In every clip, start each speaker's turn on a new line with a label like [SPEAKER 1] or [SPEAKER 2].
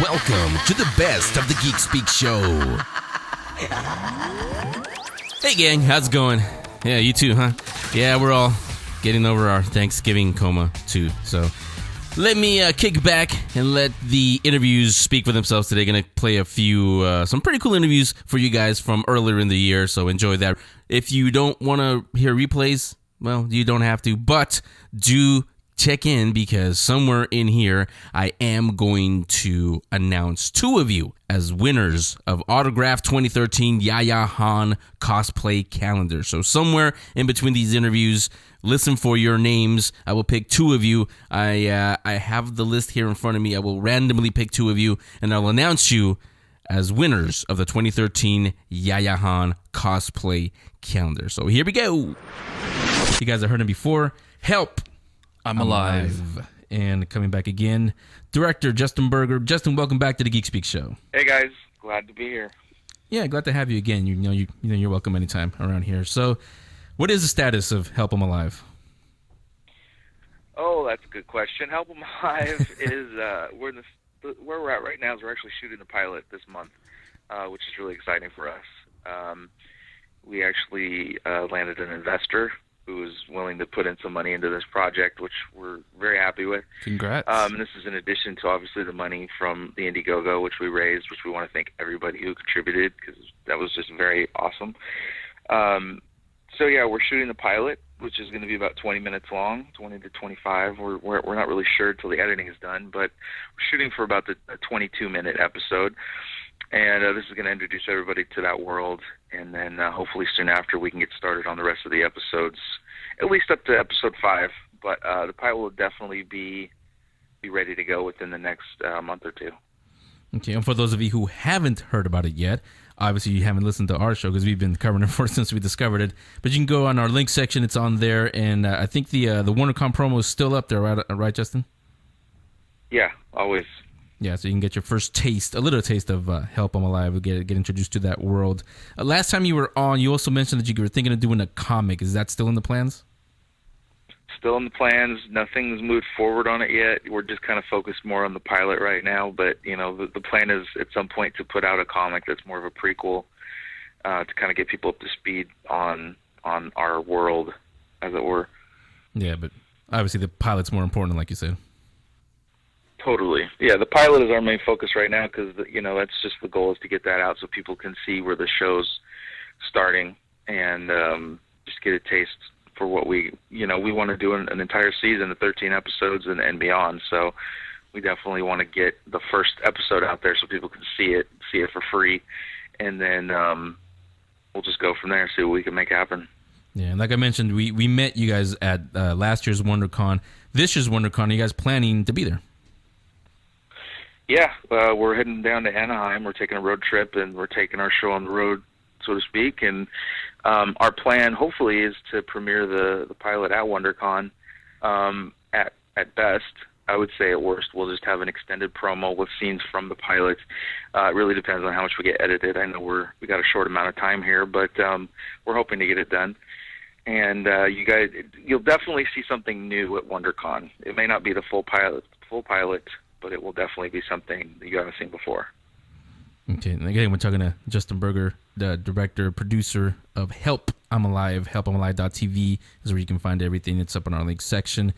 [SPEAKER 1] Welcome to the best of the Geek Speak Show. Hey gang, how's it going? Yeah, you too, huh? Yeah, we're all getting over our Thanksgiving coma too. So let me kick back and let the interviews speak for themselves today. Gonna play a few, some pretty cool interviews for you guys from earlier in the year, so enjoy that. If you don't want to hear replays, well, you don't have to, but do check in because somewhere in here I am going to announce two of you as winners of Autograph 2013 Yaya Han cosplay calendar. So somewhere in between these interviews, listen for your names. I will pick two of you. I have the list here in front of me. I will randomly pick two of you and I'll announce you as winners of the 2013 Yaya Han cosplay calendar. So here we go. You guys have heard him before. Help! I'm alive. And coming back again, director Justin Berger. Justin, welcome back to the Geek Speak Show.
[SPEAKER 2] Hey guys, glad to be here.
[SPEAKER 1] Yeah, glad to have you again. You're welcome anytime around here. So, what is the status of Help I'm Alive?
[SPEAKER 2] Oh, that's a good question. Help I'm Alive is where we're at right now is we're actually shooting the pilot this month, which is really exciting for us. We actually landed an investor who is willing to put in some money into this project, which we're very happy with.
[SPEAKER 1] Congrats.
[SPEAKER 2] This is in addition to, obviously, the money from the Indiegogo, which we raised, which we want to thank everybody who contributed, because that was just very awesome. So, yeah, we're shooting the pilot, which is going to be about 20 minutes long, 20 to 25. We're not really sure until the editing is done, but we're shooting for about a 22-minute episode. And this is going to introduce everybody to that world, and then hopefully soon after we can get started on the rest of the episodes, at least up to episode 5. But the pilot will definitely be ready to go within the next month or two.
[SPEAKER 1] Okay, and for those of you who haven't heard about it yet, obviously you haven't listened to our show because we've been covering it since we discovered it. But you can go on our link section; it's on there, and I think the WonderCon promo is still up there, right, Justin?
[SPEAKER 2] Yeah, always.
[SPEAKER 1] Yeah, so you can get your first taste, a little taste of Help I'm Alive, get introduced to that world. Last time you were on, you also mentioned that you were thinking of doing a comic. Is that still in the plans?
[SPEAKER 2] Still in the plans. Nothing's moved forward on it yet. We're just kind of focused more on the pilot right now. But, the plan is at some point to put out a comic that's more of a prequel to kind of get people up to speed on our world, as it were.
[SPEAKER 1] Yeah, but obviously the pilot's more important, like you said.
[SPEAKER 2] Totally. Yeah, the pilot is our main focus right now because, that's just the goal is to get that out so people can see where the show's starting and just get a taste for what we want to do an entire season of 13 episodes and beyond. So we definitely want to get the first episode out there so people can see it for free. And then we'll just go from there, see what we can make happen.
[SPEAKER 1] Yeah, and like I mentioned, we met you guys at last year's WonderCon. This year's WonderCon, are you guys planning to be there?
[SPEAKER 2] Yeah, we're heading down to Anaheim. We're taking a road trip, and we're taking our show on the road, so to speak. And our plan, hopefully, is to premiere the pilot at WonderCon. At best, I would say at worst, we'll just have an extended promo with scenes from the pilot. It really depends on how much we get edited. I know we got a short amount of time here, but we're hoping to get it done. And you guys, you'll definitely see something new at WonderCon. It may not be the full pilot, but it will definitely be something that you haven't seen before.
[SPEAKER 1] Okay, and again, we're talking to Justin Berger, the director, producer of Help I'm Alive. HelpI'mAlive.tv is where you can find everything. It's up in our link section.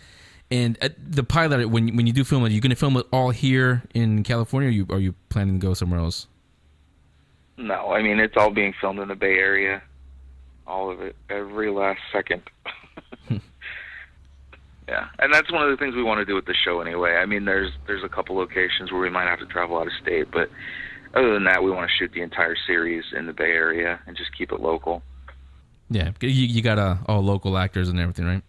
[SPEAKER 1] And the pilot, when you do film it, are you going to film it all here in California, or are you planning to go somewhere else?
[SPEAKER 2] No, I mean, it's all being filmed in the Bay Area. All of it, every last second. Yeah, and that's one of the things we want to do with the show anyway. I mean, there's a couple locations where we might have to travel out of state, but other than that, we want to shoot the entire series in the Bay Area and just keep it local. Yeah,
[SPEAKER 1] you got all local actors and everything, right?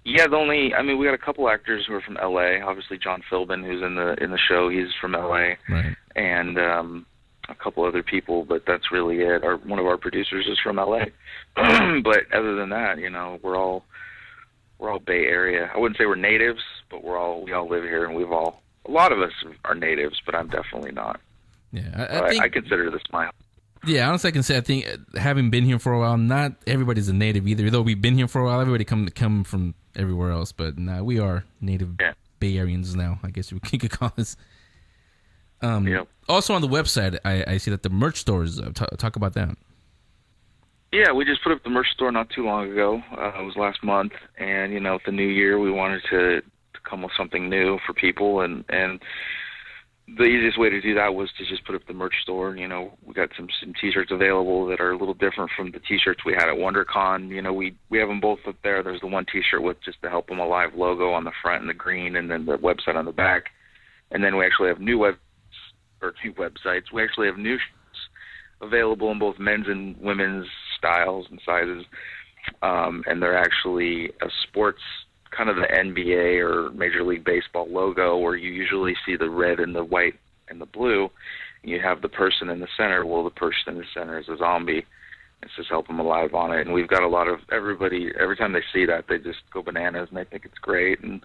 [SPEAKER 2] Yeah, we got a couple actors who are from L.A. Obviously, John Philbin, who's in the show, he's from L.A.
[SPEAKER 1] Right.
[SPEAKER 2] And a couple other people, but that's really it. One of our producers is from L.A. But other than that, we're all Bay Area. I wouldn't say we're natives, but we all live here, and a lot of us are natives, but I'm definitely not.
[SPEAKER 1] Yeah,
[SPEAKER 2] I consider this my home.
[SPEAKER 1] Yeah, honestly, I can say I think having been here for a while, not everybody's a native either. Though we've been here for a while, everybody come from everywhere else, but we are native Bay Areans now. I guess you could call us. Also on the website, I see that the merch store is up. Talk about that.
[SPEAKER 2] Yeah, we just put up the merch store not too long ago. It was last month, and with the new year, we wanted to come with something new for people, and the easiest way to do that was to just put up the merch store. We got some T-shirts available that are a little different from the T-shirts we had at WonderCon. We have them both up there. There's the one T-shirt with just the Help 'Em Alive logo on the front and the green, and then the website on the back. And then we actually have two websites. We actually have new shirts available in both men's and women's styles and sizes, and they're actually a sports, kind of the NBA or Major League Baseball logo, where you usually see the red and the white and the blue, and you have the person in the center. Well, the person in the center is a zombie. It says Help 'Em Alive on it, and we've got a lot of everybody, every time they see that, they just go bananas, and they think it's great. And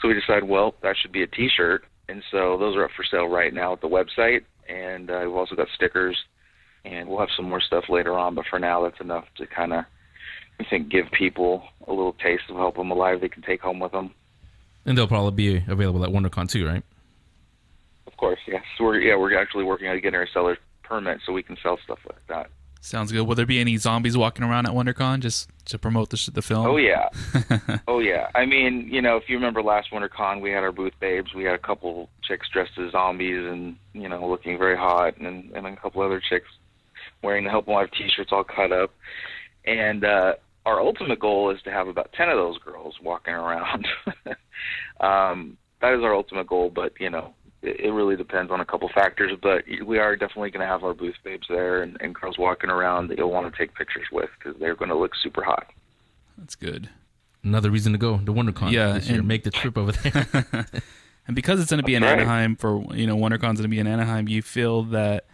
[SPEAKER 2] so we decided, well, that should be a T-shirt, and so those are up for sale right now at the website, and we've also got stickers, and we'll have some more stuff later on, but for now, that's enough to kind of, I think, give people a little taste of Help 'Em Alive they can take home with them.
[SPEAKER 1] And they'll probably be available at WonderCon too, right?
[SPEAKER 2] Of course, yes. We're actually working on getting our seller's permit so we can sell stuff like that.
[SPEAKER 3] Sounds good. Will there be any zombies walking around at WonderCon just to promote the film?
[SPEAKER 2] Oh, yeah. Oh, yeah. I mean, if you remember last WonderCon, we had our booth babes. We had a couple chicks dressed as zombies and, looking very hot, and a couple other chicks wearing the Help 'Em Alive T-shirts all cut up. And our ultimate goal is to have about 10 of those girls walking around. That is our ultimate goal, but, it really depends on a couple factors. But we are definitely going to have our booth babes there and girls walking around that you'll want to take pictures with because they're going to look super hot.
[SPEAKER 3] That's good.
[SPEAKER 1] Another reason to go to WonderCon this year. Make the trip over there.
[SPEAKER 3] And because it's going to be in Anaheim WonderCon's going to be in Anaheim, you feel that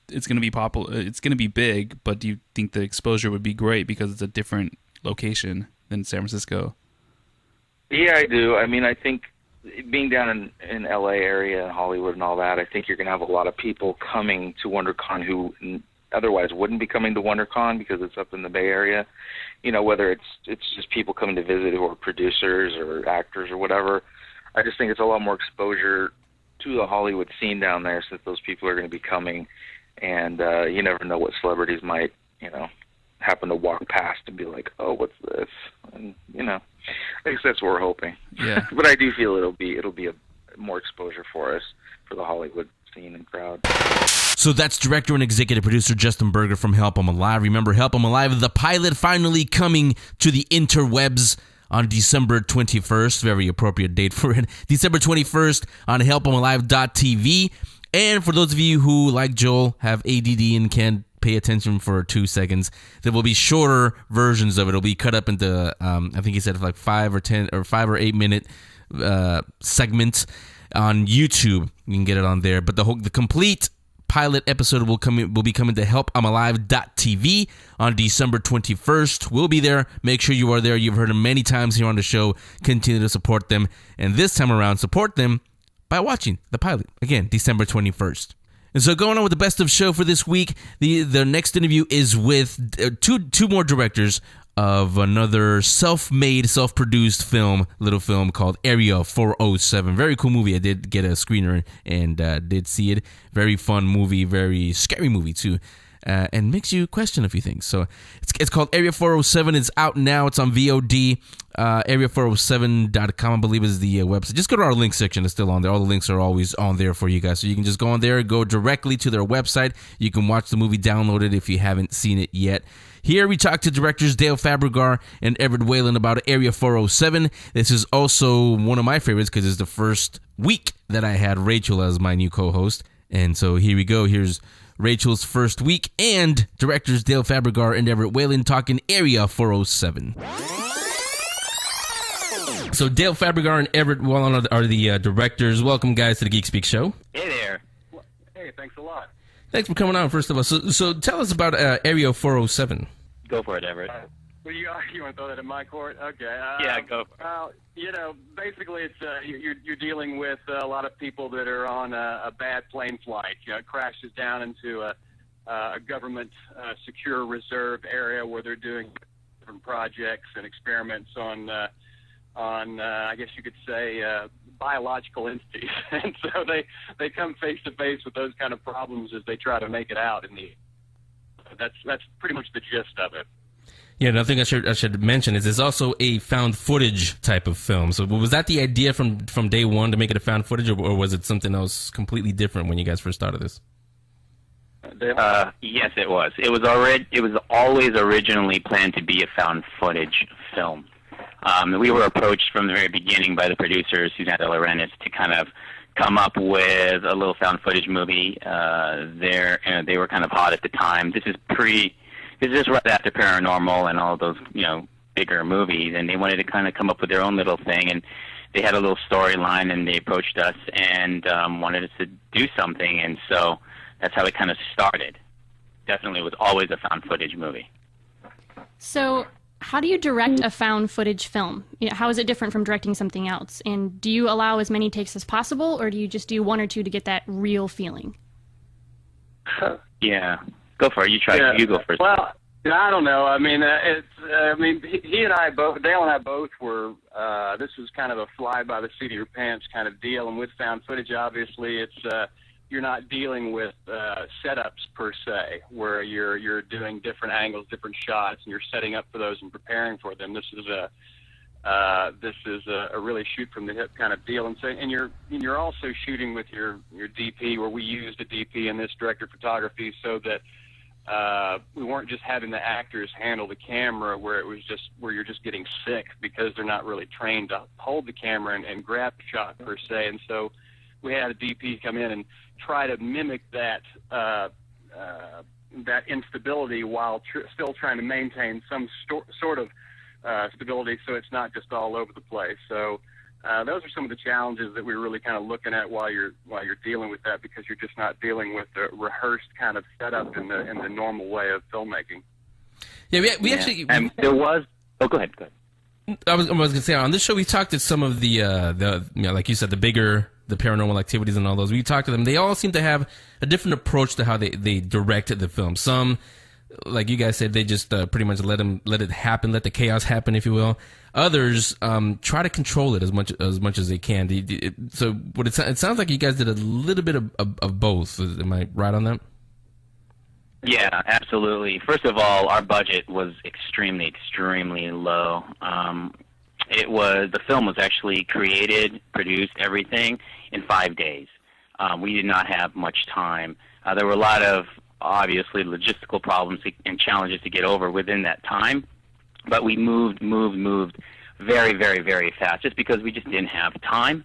[SPEAKER 3] it's going to be popular. It's going to be big, but do you think the exposure would be great because it's a different location than San Francisco? Yeah,
[SPEAKER 2] I do. I mean, I think being down in LA area and Hollywood and all that, I think you're going to have a lot of people coming to WonderCon who otherwise wouldn't be coming to WonderCon because it's up in the Bay Area. Whether it's just people coming to visit who are producers or actors or whatever. I just think it's a lot more exposure to the Hollywood scene down there since those people are going to be coming. And you never know what celebrities might, happen to walk past and be like, oh, what's this? And, I guess that's what we're hoping.
[SPEAKER 3] Yeah.
[SPEAKER 2] But I do feel it'll be a more exposure for us, for the Hollywood scene and crowd.
[SPEAKER 1] So that's director and executive producer Justin Berger from Help 'Em Alive. Remember, Help 'Em Alive, the pilot finally coming to the interwebs on December 21st. Very appropriate date for it. December 21st on helpemalive.tv. And for those of you who, like Joel, have ADD and can't pay attention for 2 seconds, there will be shorter versions of it. It'll be cut up into, I think he said, like 5 or 8 minute segments on YouTube. You can get it on there. But the complete pilot episode will be coming to helpemalive.tv on December 21st. We'll be there. Make sure you are there. You've heard them many times here on the show. Continue to support them. And this time around, support them by watching the pilot. Again, December 21st. And so going on with the best of show for this week, the next interview is with two more directors of another self-made, self-produced little film called Area 407. Very cool movie. I did get a screener and did see it. Very fun movie, very scary movie too. And makes you question a few things. So it's called Area 407. It's out now. It's on VOD. Area407.com, I believe, is the website. Just go to our link section. It's still on there. All the links are always on there for you guys. So you can just go on there, go directly to their website. You can watch the movie, download it if you haven't seen it yet. Here we talk to directors Dale Fabregar and Everett Whalen about Area 407. This is also one of my favorites because it's the first week that I had Rachel as my new co-host. And so here we go. Here's Rachel's first week and directors Dale Fabregar and Everett Whalen talking Area 407. So Dale Fabregar and Everett Whalen are the directors. Welcome, guys, to the Geek Speak Show.
[SPEAKER 4] Hey there. Hey, thanks a lot.
[SPEAKER 1] Thanks for coming on, first of all. So tell us about Area 407.
[SPEAKER 4] Go for it, Everett.
[SPEAKER 5] Well, you want to throw that in my court? Okay.
[SPEAKER 4] Yeah, go for it.
[SPEAKER 5] Basically, it's you're dealing with a lot of people that are on a bad plane flight. It crashes down into a government secure reserve area where they're doing different projects and experiments on I guess you could say, biological entities, and so they come face to face with those kind of problems as they try to make it out. That's pretty much the gist of it.
[SPEAKER 1] Yeah, another thing I should mention is it's also a found footage type of film. So was that the idea from day one to make it a found footage, or was it something else completely different when you guys first started this?
[SPEAKER 6] Yes, it was. It was always originally planned to be a found footage film. We were approached from the very beginning by the producers, Suzanne de Laurentiis, to kind of come up with a little found footage movie. They were kind of hot at the time. This is right after Paranormal and all those, bigger movies, and they wanted to kind of come up with their own little thing, and they had a little storyline, and they approached us and wanted us to do something, and so that's how it kind of started. Definitely was always a found footage movie.
[SPEAKER 7] So how do you direct a found footage film? How is it different from directing something else? And do you allow as many takes as possible, or do you just do one or two to get that real feeling?
[SPEAKER 6] Yeah. Go for it. You go first.
[SPEAKER 5] Well, I don't know. I mean, he and I both, Dale and I both were. This was kind of a fly by the seat of your pants kind of deal. And with found footage, obviously, it's you're not dealing with setups per se, where you're doing different angles, different shots, and you're setting up for those and preparing for them. This is a really shoot from the hip kind of deal. And so, and you're also shooting with your DP, where we used a DP in this, director of photography, so that we weren't just having the actors handle the camera where you're just getting sick because they're not really trained to hold the camera and grab the shot per se. And so we had a DP come in and try to mimic that instability while still trying to maintain some sort of stability, so it's not just all over the place. So those are some of the challenges that we're really kind of looking at while you're dealing with that, because you're just not dealing with the rehearsed kind of setup in the normal way of filmmaking.
[SPEAKER 1] Yeah, we actually.
[SPEAKER 6] And there was. Oh, go ahead.
[SPEAKER 1] I was going to say, on this show we talked to some of the like you said, the paranormal activities and all those. We talked to them. They all seem to have a different approach to how they directed the film. Some, like you guys said, they just pretty much let it happen, let the chaos happen, if you will. Others try to control it as much as they can. So it sounds like you guys did a little bit of both. Am I right on that?
[SPEAKER 6] Yeah, absolutely. First of all, our budget was extremely low. The film was actually created, produced, everything in 5 days. We did not have much time. There were a lot of, obviously, logistical problems and challenges to get over within that time, but we moved very, very, very fast, just because we just didn't have time.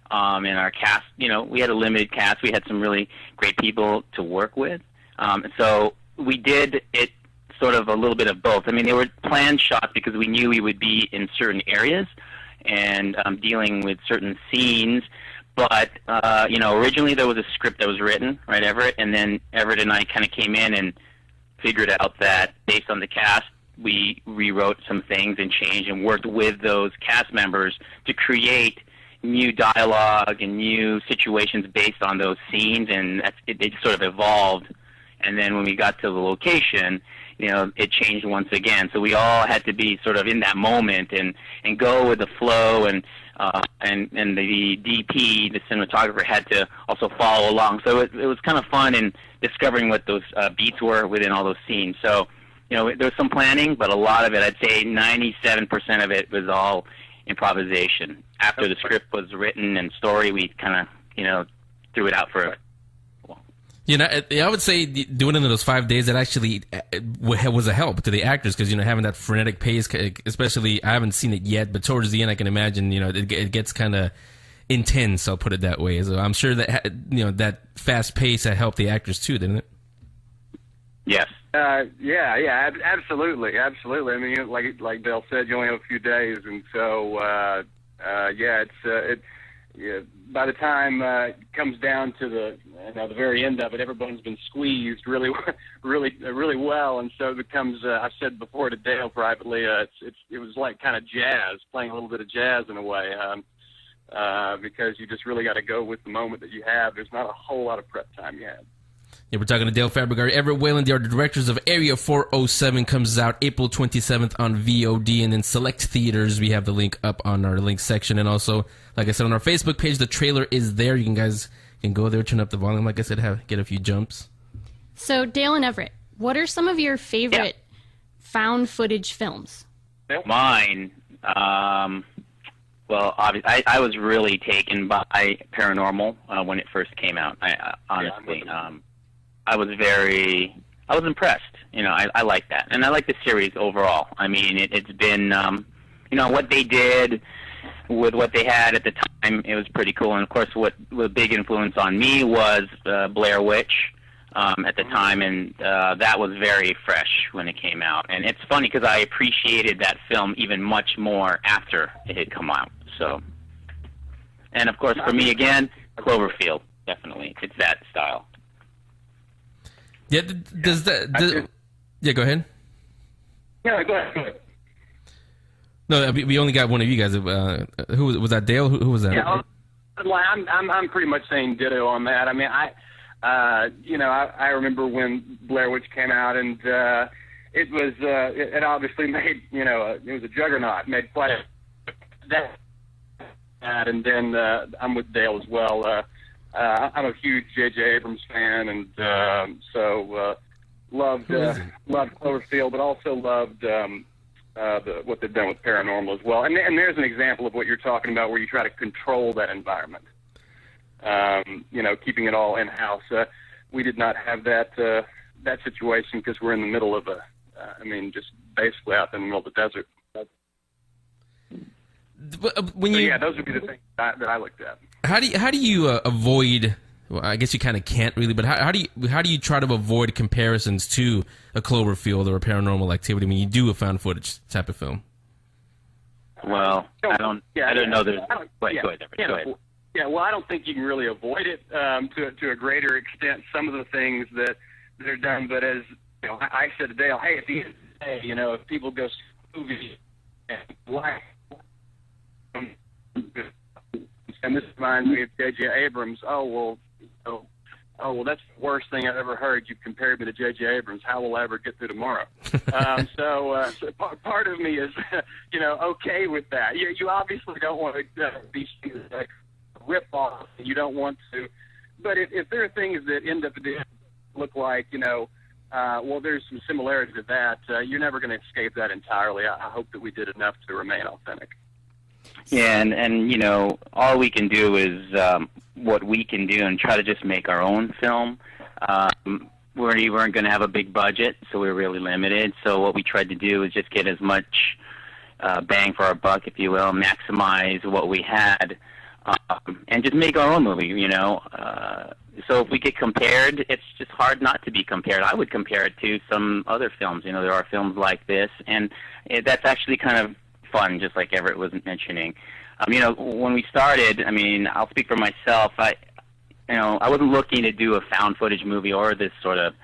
[SPEAKER 6] And our cast, we had a limited cast. We had some really great people to work with. So we did it sort of a little bit of both. I mean, they were planned shots because we knew we would be in certain areas and dealing with certain scenes. But, originally there was a script that was written, right, Everett? And then Everett and I kind of came in and figured out that based on the cast, we rewrote some things and changed and worked with those cast members to create new dialogue and new situations based on those scenes, and it sort of evolved. And then when we got to the location, it changed once again. So we all had to be sort of in that moment and go with the flow, and the DP, the cinematographer, had to also follow along. So it was kind of fun in discovering what those beats were within all those scenes. So, there was some planning, but a lot of it, I'd say 97% of it was all improvisation. After the script was written and story, we kind of, threw it out for a while.
[SPEAKER 1] I would say doing it in those 5 days, that actually was a help to the actors, because having that frenetic pace, especially, I haven't seen it yet, but towards the end I can imagine it gets kind of intense. I'll put it that way. So I'm sure that that fast pace helped the actors too, didn't it?
[SPEAKER 6] Yes.
[SPEAKER 5] Yeah, absolutely. I mean, like Dale said, you only have a few days, and so by the time it comes down to the very end of it, everyone's been squeezed really well, and so it becomes. I've said before to Dale privately, it was like kind of jazz, playing a little bit of jazz in a way, because you just really got to go with the moment that you have. There's not a whole lot of prep time you have.
[SPEAKER 1] Yeah, we're talking to Dale Fabregat, Everett Whalen. They are the directors of Area 407. Comes out April 27th on VOD, and in select theaters. We have the link up on our link section, and also, like I said, on our Facebook page, the trailer is there. You guys can go there, turn up the volume. Like I said, get a few jumps.
[SPEAKER 7] So, Dale and Everett, what are some of your favorite found footage films?
[SPEAKER 6] Mine, well, obviously, I was really taken by Paranormal when it first came out. Honestly, I was impressed. You know, I like that, and I like the series overall. I mean, it's been, you know, what they did with what they had at the time. It was pretty cool, and of course, what the big influence on me was Blair Witch. At the time, and that was very fresh when it came out. And it's funny because I appreciated that film even much more after it had come out. So, and of course, for me again, Cloverfield, definitely. It's that style.
[SPEAKER 1] Yeah, yeah, go ahead.
[SPEAKER 5] Yeah, go ahead.
[SPEAKER 1] No, we only got one of you guys. Who was that? Dale? Who was that?
[SPEAKER 5] Yeah, I'm pretty much saying ditto on that. I mean, you know, I remember when Blair Witch came out, and it was it obviously made, you know, it was a juggernaut, made quite a that. And then I'm with Dale as well. I'm a huge J.J. Abrams fan, and so loved Cloverfield, but also loved what they've done with Paranormal as well. And there's an example of what you're talking about, where you try to control that environment. You know, keeping it all in-house. We did not have that situation because we're in the middle of just basically out in the middle of the desert. Those would be the things that I looked at.
[SPEAKER 1] How do you avoid? Well, I guess you kind of can't really, but how do you try to avoid comparisons to a Cloverfield or a Paranormal Activity when you do a found footage type of film?
[SPEAKER 6] Well, I don't know. Go ahead.
[SPEAKER 5] Yeah, well, I don't think you can really avoid it to a greater extent. Some of the things that are done, but as you know, I said to Dale, hey, at the end of the day, you know, if people go see movies and why, and this reminds me of J.J. Abrams. Oh well, that's the worst thing I've ever heard. You compared me to J.J. Abrams. How will I ever get through tomorrow? So part of me is, you know, okay with that. You obviously don't want to be like rip off. You don't want to, but if there are things that end up look like, you know, well, there's some similarity to that. You're never going to escape that entirely. I hope that we did enough to remain authentic.
[SPEAKER 6] Yeah, and you know, all we can do is what we can do, and try to just make our own film. We weren't going to have a big budget, so we were really limited. So what we tried to do is just get as much bang for our buck, if you will, maximize what we had. And just make our own movie, you know. So if we get compared, it's just hard not to be compared. I would compare it to some other films. You know, there are films like this, and that's actually kind of fun, just like Everett was mentioning. You know, when we started, I mean, I'll speak for myself. I wasn't looking to do a found footage movie or this sort of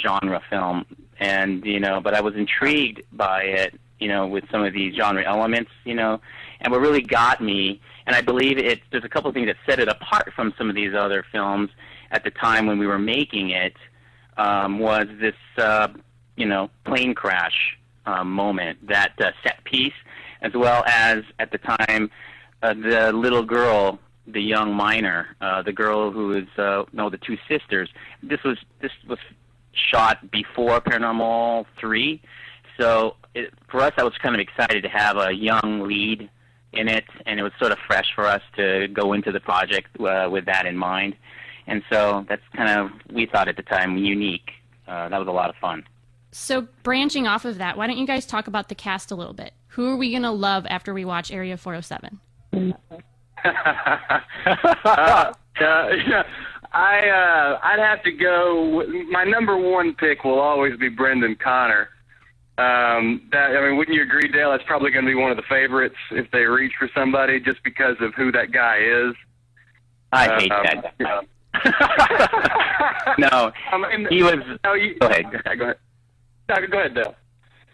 [SPEAKER 6] genre film, and you know, but I was intrigued by it, you know, with some of these genre elements, you know, and what really got me. And I believe there's a couple of things that set it apart from some of these other films at the time when we were making it, was this, you know, plane crash moment, that set piece, as well as at the time the little girl, the young minor, the girl who is the two sisters. This was shot before Paranormal 3, so for us, I was kind of excited to have a young lead in it, and it was sort of fresh for us to go into the project with that in mind. And so that's kind of, we thought at the time, unique. That was a lot of fun.
[SPEAKER 7] So branching off of that, why don't you guys talk about the cast a little bit? Who are we going to love after we watch Area 407?
[SPEAKER 5] I'd have to go, my number one pick will always be Brendan Connor. Wouldn't you agree, Dale? That's probably going to be one of the favorites if they reach for somebody, just because of who that guy is.
[SPEAKER 6] I hate that guy. No, he was. Go ahead.
[SPEAKER 5] Go ahead. No, go ahead, Dale.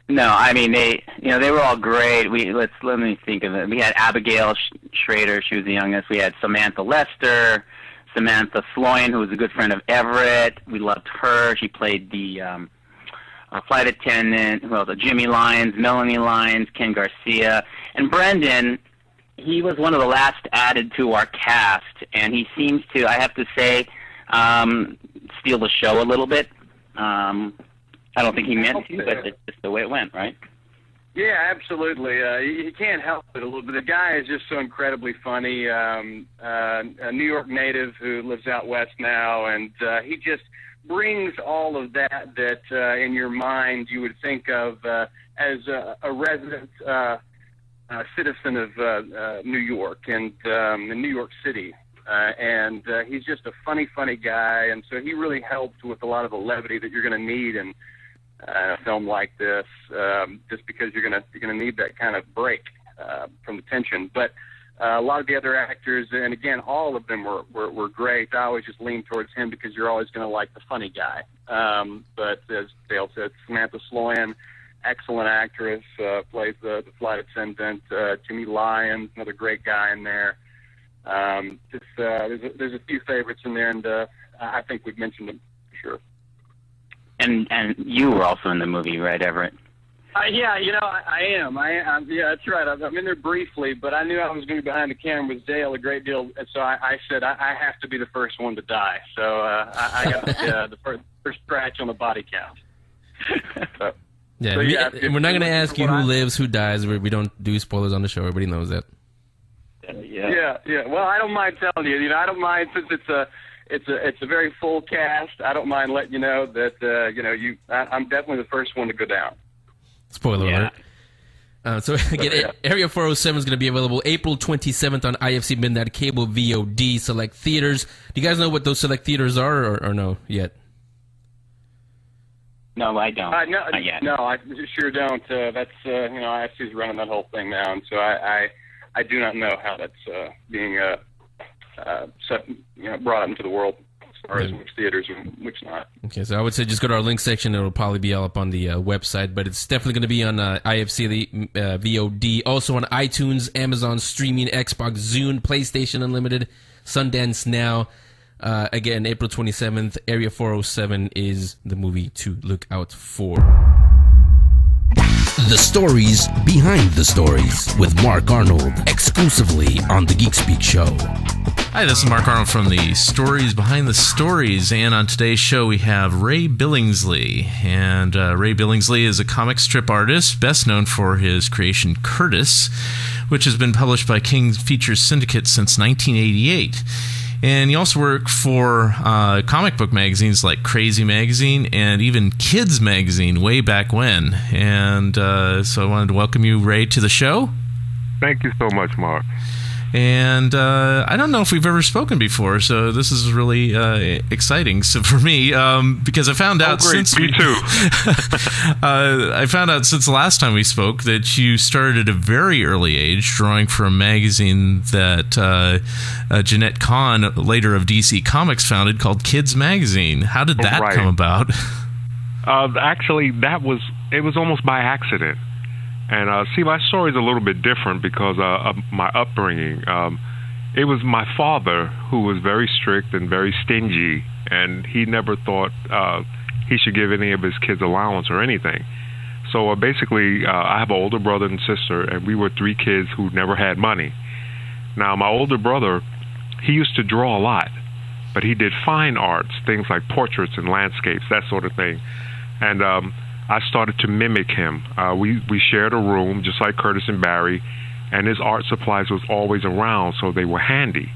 [SPEAKER 6] No, I mean they were all great. Let me think of it. We had Abigail Schrader. She was the youngest. We had Samantha Lester, Samantha Sloyan, who was a good friend of Everett. We loved her. She played the flight attendant. Who else? Jimmy Lyons, Melanie Lyons, Ken Garcia. And Brendan, he was one of the last added to our cast, and he seems to, I have to say, steal the show a little bit. I don't think he meant to, but it's just the way it went, right?
[SPEAKER 5] Yeah, absolutely. You can't help it a little bit. The guy is just so incredibly funny. A New York native who lives out west now, and he just brings all of that in your mind you would think of as a resident citizen of New York and in New York City. And he's just a funny guy, and so he really helped with a lot of the levity that you're going to need in a film like this, just because you're gonna need that kind of break from the tension. But a lot of the other actors, and again, all of them were great. I always just lean towards him because you're always going to like the funny guy. But as Dale said, Samantha Sloyan, excellent actress, plays the flight attendant. Jimmy Lyons, another great guy in there. There's a few favorites in there, and I think we've mentioned them for sure.
[SPEAKER 6] And you were also in the movie, right, Everett?
[SPEAKER 5] Yeah, I am. Yeah, that's right. I'm in there briefly, but I knew I was going to be behind the camera with Dale a great deal, and so I said I have to be the first one to die. So I got the first scratch on the body count.
[SPEAKER 1] Yeah,
[SPEAKER 5] so,
[SPEAKER 1] we're not going to ask you who lives, who dies. We don't do spoilers on the show. Everybody knows that.
[SPEAKER 5] Yeah. Well, I don't mind telling you. I don't mind, since it's a very full cast. I don't mind letting you know that I'm definitely the first one to go down.
[SPEAKER 1] Spoiler alert. So again, Area 407 is going to be available April 27th on IFC Midnight Cable VOD select theaters. Do you guys know what those select theaters are, or no yet?
[SPEAKER 6] No, I don't. Not yet.
[SPEAKER 5] No, I sure don't. That's IFC's running that whole thing now, and so I do not know how that's being brought out into the world, as far as which theaters and which not. Okay,
[SPEAKER 1] so I would say just go to our link section. It'll probably be all up on the website, but it's definitely going to be on IFC VOD. Also on iTunes, Amazon Streaming, Xbox, Zune, PlayStation Unlimited, Sundance Now. Again, April 27th, Area 407 is the movie to look out for.
[SPEAKER 8] The stories behind the stories with Mark Arnold, exclusively on the Geek Speak Show.
[SPEAKER 9] Hi, this is Mark Arnold from the Stories Behind the Stories, and on today's show we have Ray Billingsley. And Ray Billingsley is a comic strip artist, best known for his creation Curtis, which has been published by King Features Syndicate since 1988. And he also worked for comic book magazines like Crazy Magazine and even Kids Magazine way back when. And so I wanted to welcome you, Ray, to the show.
[SPEAKER 10] Thank you so much, Mark.
[SPEAKER 9] And I don't know if we've ever spoken before, so this is really exciting. So for me, because I found out since
[SPEAKER 10] me too.
[SPEAKER 9] I found out since the last time we spoke that you started at a very early age drawing for a magazine that Jeanette Kahn, later of DC Comics, founded called Kids Magazine. How did that come about?
[SPEAKER 10] Actually, it was almost by accident. And see, my story is a little bit different because of my upbringing. It was my father who was very strict and very stingy, and he never thought he should give any of his kids allowance or anything. So basically, I have an older brother and sister, and we were three kids who never had money. Now, my older brother, he used to draw a lot, but he did fine arts, things like portraits and landscapes, that sort of thing. And I started to mimic him. We shared a room, just like Curtis and Barry, and his art supplies was always around, so they were handy.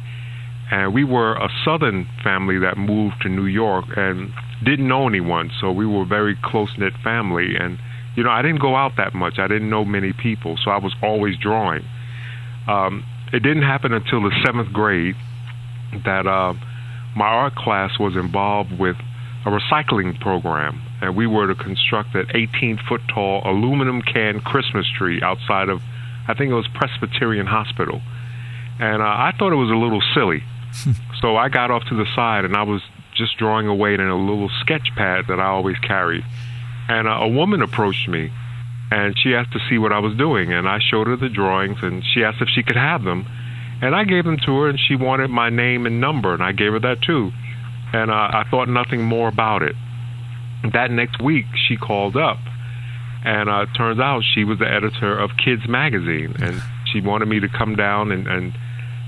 [SPEAKER 10] And we were a Southern family that moved to New York and didn't know anyone, so we were a very close-knit family. And, I didn't go out that much. I didn't know many people, so I was always drawing. It didn't happen until the 7th grade that my art class was involved with a recycling program, and we were to construct an 18-foot-tall aluminum can Christmas tree outside of, I think it was Presbyterian Hospital. And I thought it was a little silly. So I got off to the side, and I was just drawing away in a little sketch pad that I always carried. And a woman approached me, and she asked to see what I was doing. And I showed her the drawings, and she asked if she could have them. And I gave them to her, and she wanted my name and number, and I gave her that too. And I thought nothing more about it. That next week, she called up, and it turns out she was the editor of Kids Magazine, and she wanted me to come down and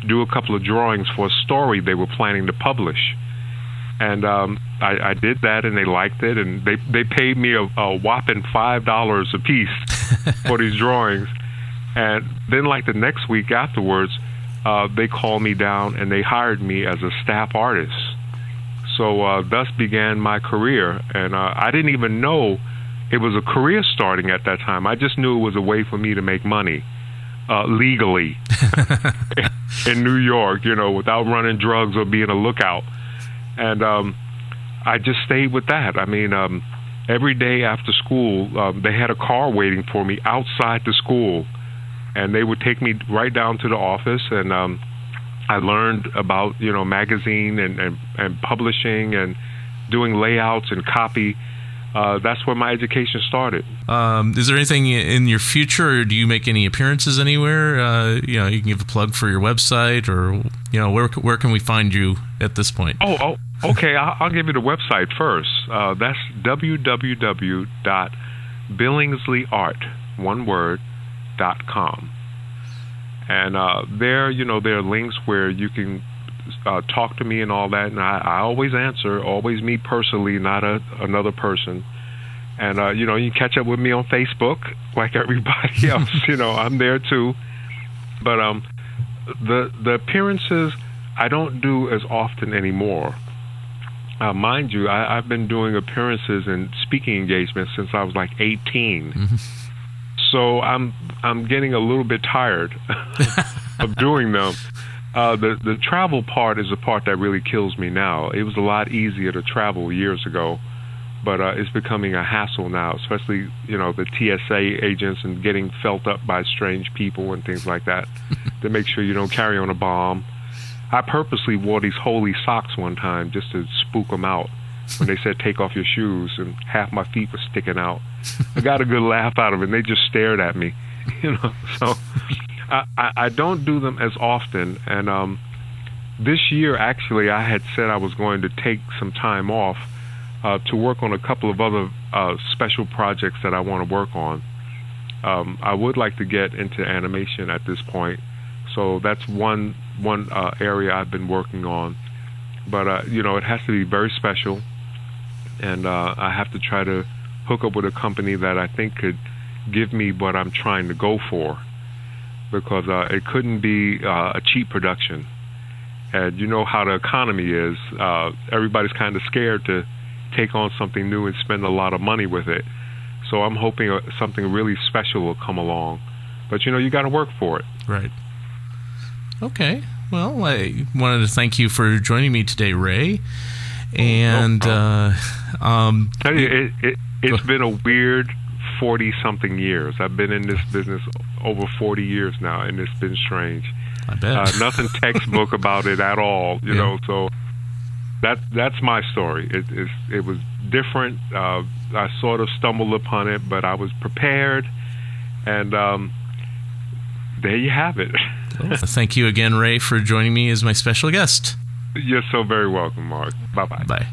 [SPEAKER 10] do a couple of drawings for a story they were planning to publish. And I did that, and they liked it, and they paid me a whopping $5 a piece for these drawings. And then, like the next week afterwards, they called me down, and they hired me as a staff artist. So thus began my career, and I didn't even know it was a career starting at that time. I just knew it was a way for me to make money legally in New York, without running drugs or being a lookout. And I just stayed with that. I mean, every day after school, they had a car waiting for me outside the school, and they would take me right down to the office, and I learned about, magazine and publishing and doing layouts and copy. That's where my education started.
[SPEAKER 9] Is there anything in your future, or do you make any appearances anywhere? You can give a plug for your website, or where can we find you at this point?
[SPEAKER 10] Oh, okay. I'll give you the website first. That's www.billingsleyart.com. And there, there are links where you can talk to me and all that, and I always answer, always me personally, not another person. And you can catch up with me on Facebook like everybody else. I'm there too. But the appearances I don't do as often anymore. Mind you, I've been doing appearances and speaking engagements since I was like 18. Mm-hmm. So I'm getting a little bit tired of doing them. The travel part is the part that really kills me now. It was a lot easier to travel years ago, but it's becoming a hassle now, especially, the TSA agents and getting felt up by strange people and things like that to make sure you don't carry on a bomb. I purposely wore these holy socks one time just to spook them out when they said take off your shoes, and half my feet were sticking out. I got a good laugh out of it, and they just stared at me, So I don't do them as often, and this year, actually, I had said I was going to take some time off to work on a couple of other special projects that I want to work on. I would like to get into animation at this point, so that's one area I've been working on. But, it has to be very special, and I have to try to hook up with a company that I think could give me what I'm trying to go for, because it couldn't be a cheap production. And you know how the economy is. Everybody's kind of scared to take on something new and spend a lot of money with it. So I'm hoping something really special will come along. But, you got to work for it.
[SPEAKER 9] Right. Okay. Well, I wanted to thank you for joining me today, Ray. And
[SPEAKER 10] tell you, it's been a weird 40-something years. I've been in this business over 40 years now, and it's been strange.
[SPEAKER 9] I bet.
[SPEAKER 10] Nothing textbook about it at all, you know. So that's my story. It was different. I sort of stumbled upon it, but I was prepared, and there you have it.
[SPEAKER 9] Thank you again, Ray, for joining me as my special guest.
[SPEAKER 10] You're so very welcome, Mark. Bye-bye.
[SPEAKER 9] Bye.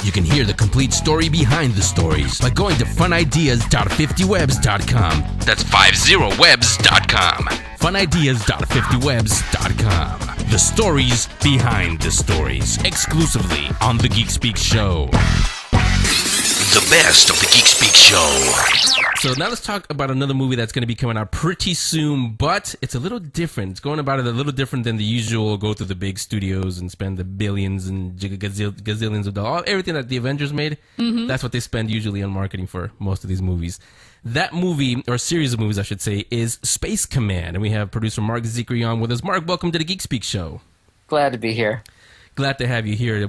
[SPEAKER 8] You can hear the complete story behind the stories by going to funideas.50webs.com. That's 50webs.com. funideas.50webs.com. The stories behind the stories, exclusively on the Geek Speak Show. The best of the Geek Speak Show.
[SPEAKER 1] So now let's talk about another movie that's going to be coming out pretty soon, but it's a little different. It's going about it a little different than the usual go through the big studios and spend the billions and gazillions of dollars. Everything that the Avengers made, that's what they spend usually on marketing for most of these movies. That movie, or series of movies I should say, is Space Command, and we have producer Mark Zickery on with us. Mark, welcome to the Geek Speak Show.
[SPEAKER 11] Glad to be here.
[SPEAKER 1] Glad to have you here.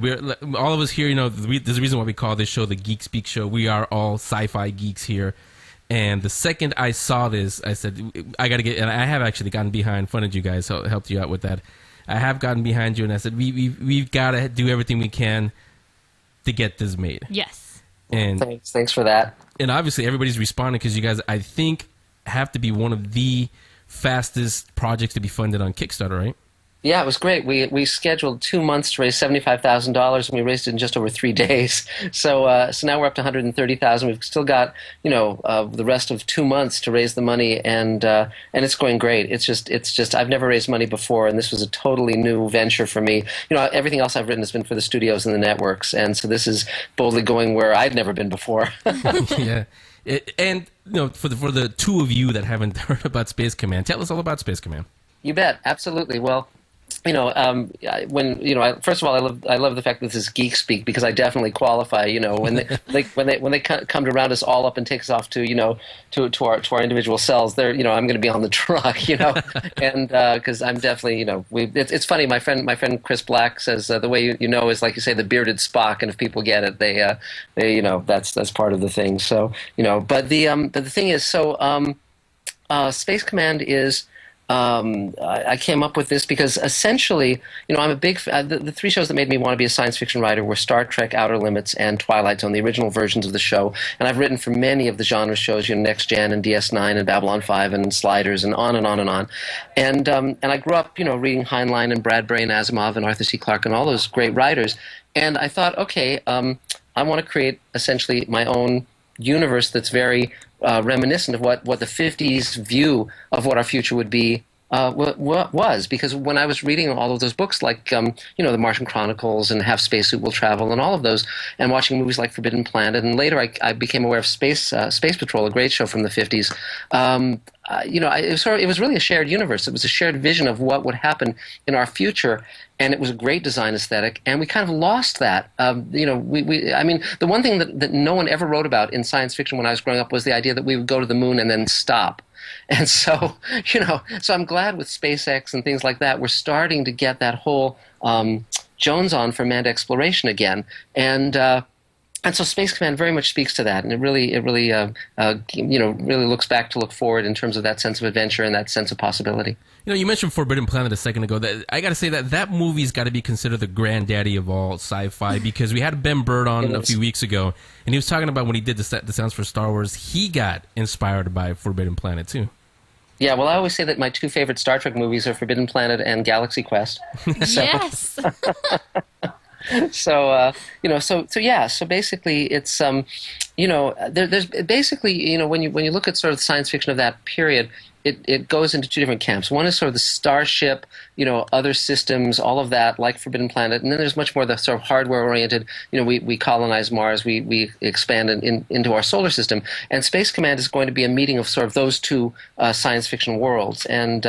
[SPEAKER 1] All of us here, there's a reason why we call this show the Geek Speak Show. We are all sci-fi geeks here. And the second I saw this, I said, I got to get, and I have actually gotten behind, funded you guys, so helped you out with that. I have gotten behind you, and I said, we've got to do everything we can to get this made.
[SPEAKER 7] Yes.
[SPEAKER 1] And
[SPEAKER 11] thanks for that.
[SPEAKER 1] And obviously everybody's responding because you guys, I think, have to be one of the fastest projects to be funded on Kickstarter, right?
[SPEAKER 11] Yeah, it was great. We scheduled 2 months to raise $75,000, and we raised it in just over 3 days. So now we're up to 130,000. We've still got the rest of 2 months to raise the money, and it's going great. It's just I've never raised money before, and this was a totally new venture for me. Everything else I've written has been for the studios and the networks, and so this is boldly going where I'd never been before.
[SPEAKER 1] Yeah. And for the two of you that haven't heard about Space Command, tell us all about Space Command.
[SPEAKER 11] You bet, absolutely. Well, first of all, I love the fact that this is Geek Speak, because I definitely qualify. When they come to round us all up and take us off to our individual cells, I'm going to be on the truck, and because I'm definitely, it's funny. My friend Chris Black says the way is like you say the bearded Spock, and if people get it, they that's part of the thing. So but the thing is, Space Command is. I came up with this because essentially, I'm a big the three shows that made me want to be a science fiction writer were Star Trek, Outer Limits, and Twilight Zone, the original versions of the show. And I've written for many of the genre shows, Next Gen and DS9 and Babylon 5 and Sliders and on and on and on. And I grew up, reading Heinlein and Bradbury and Asimov and Arthur C. Clarke and all those great writers. And I thought, okay, I want to create essentially my own universe that's very reminiscent of what the 50s view of what our future would be was. Because when I was reading all of those books like The Martian Chronicles and Half Spacesuit Will Travel and all of those, and watching movies like Forbidden Planet, and later I became aware of Space Patrol, a great show from the 50s. It was really a shared universe. It was a shared vision of what would happen in our future, and it was a great design aesthetic. And we kind of lost that. The one thing that no one ever wrote about in science fiction when I was growing up was the idea that we would go to the moon and then stop. And so, so I'm glad with SpaceX and things like that, we're starting to get that whole Jones on for manned exploration again. And so Space Command very much speaks to that, and it really looks back to look forward in terms of that sense of adventure and that sense of possibility.
[SPEAKER 1] You mentioned Forbidden Planet a second ago. I got to say that movie's got to be considered the granddaddy of all sci-fi, because we had Ben Bird on a few weeks ago, and he was talking about when he did the sounds for Star Wars, he got inspired by Forbidden Planet too.
[SPEAKER 11] Yeah, well, I always say that my two favorite Star Trek movies are Forbidden Planet and Galaxy Quest.
[SPEAKER 7] Yes.
[SPEAKER 11] So basically it's there's basically when you look at sort of the science fiction of that period, it goes into two different camps. One is sort of the starship, other systems, all of that, like Forbidden Planet, and then there's much more the sort of hardware oriented. We colonize Mars, we expand into our solar system, and Space Command is going to be a meeting of sort of those two science fiction worlds, and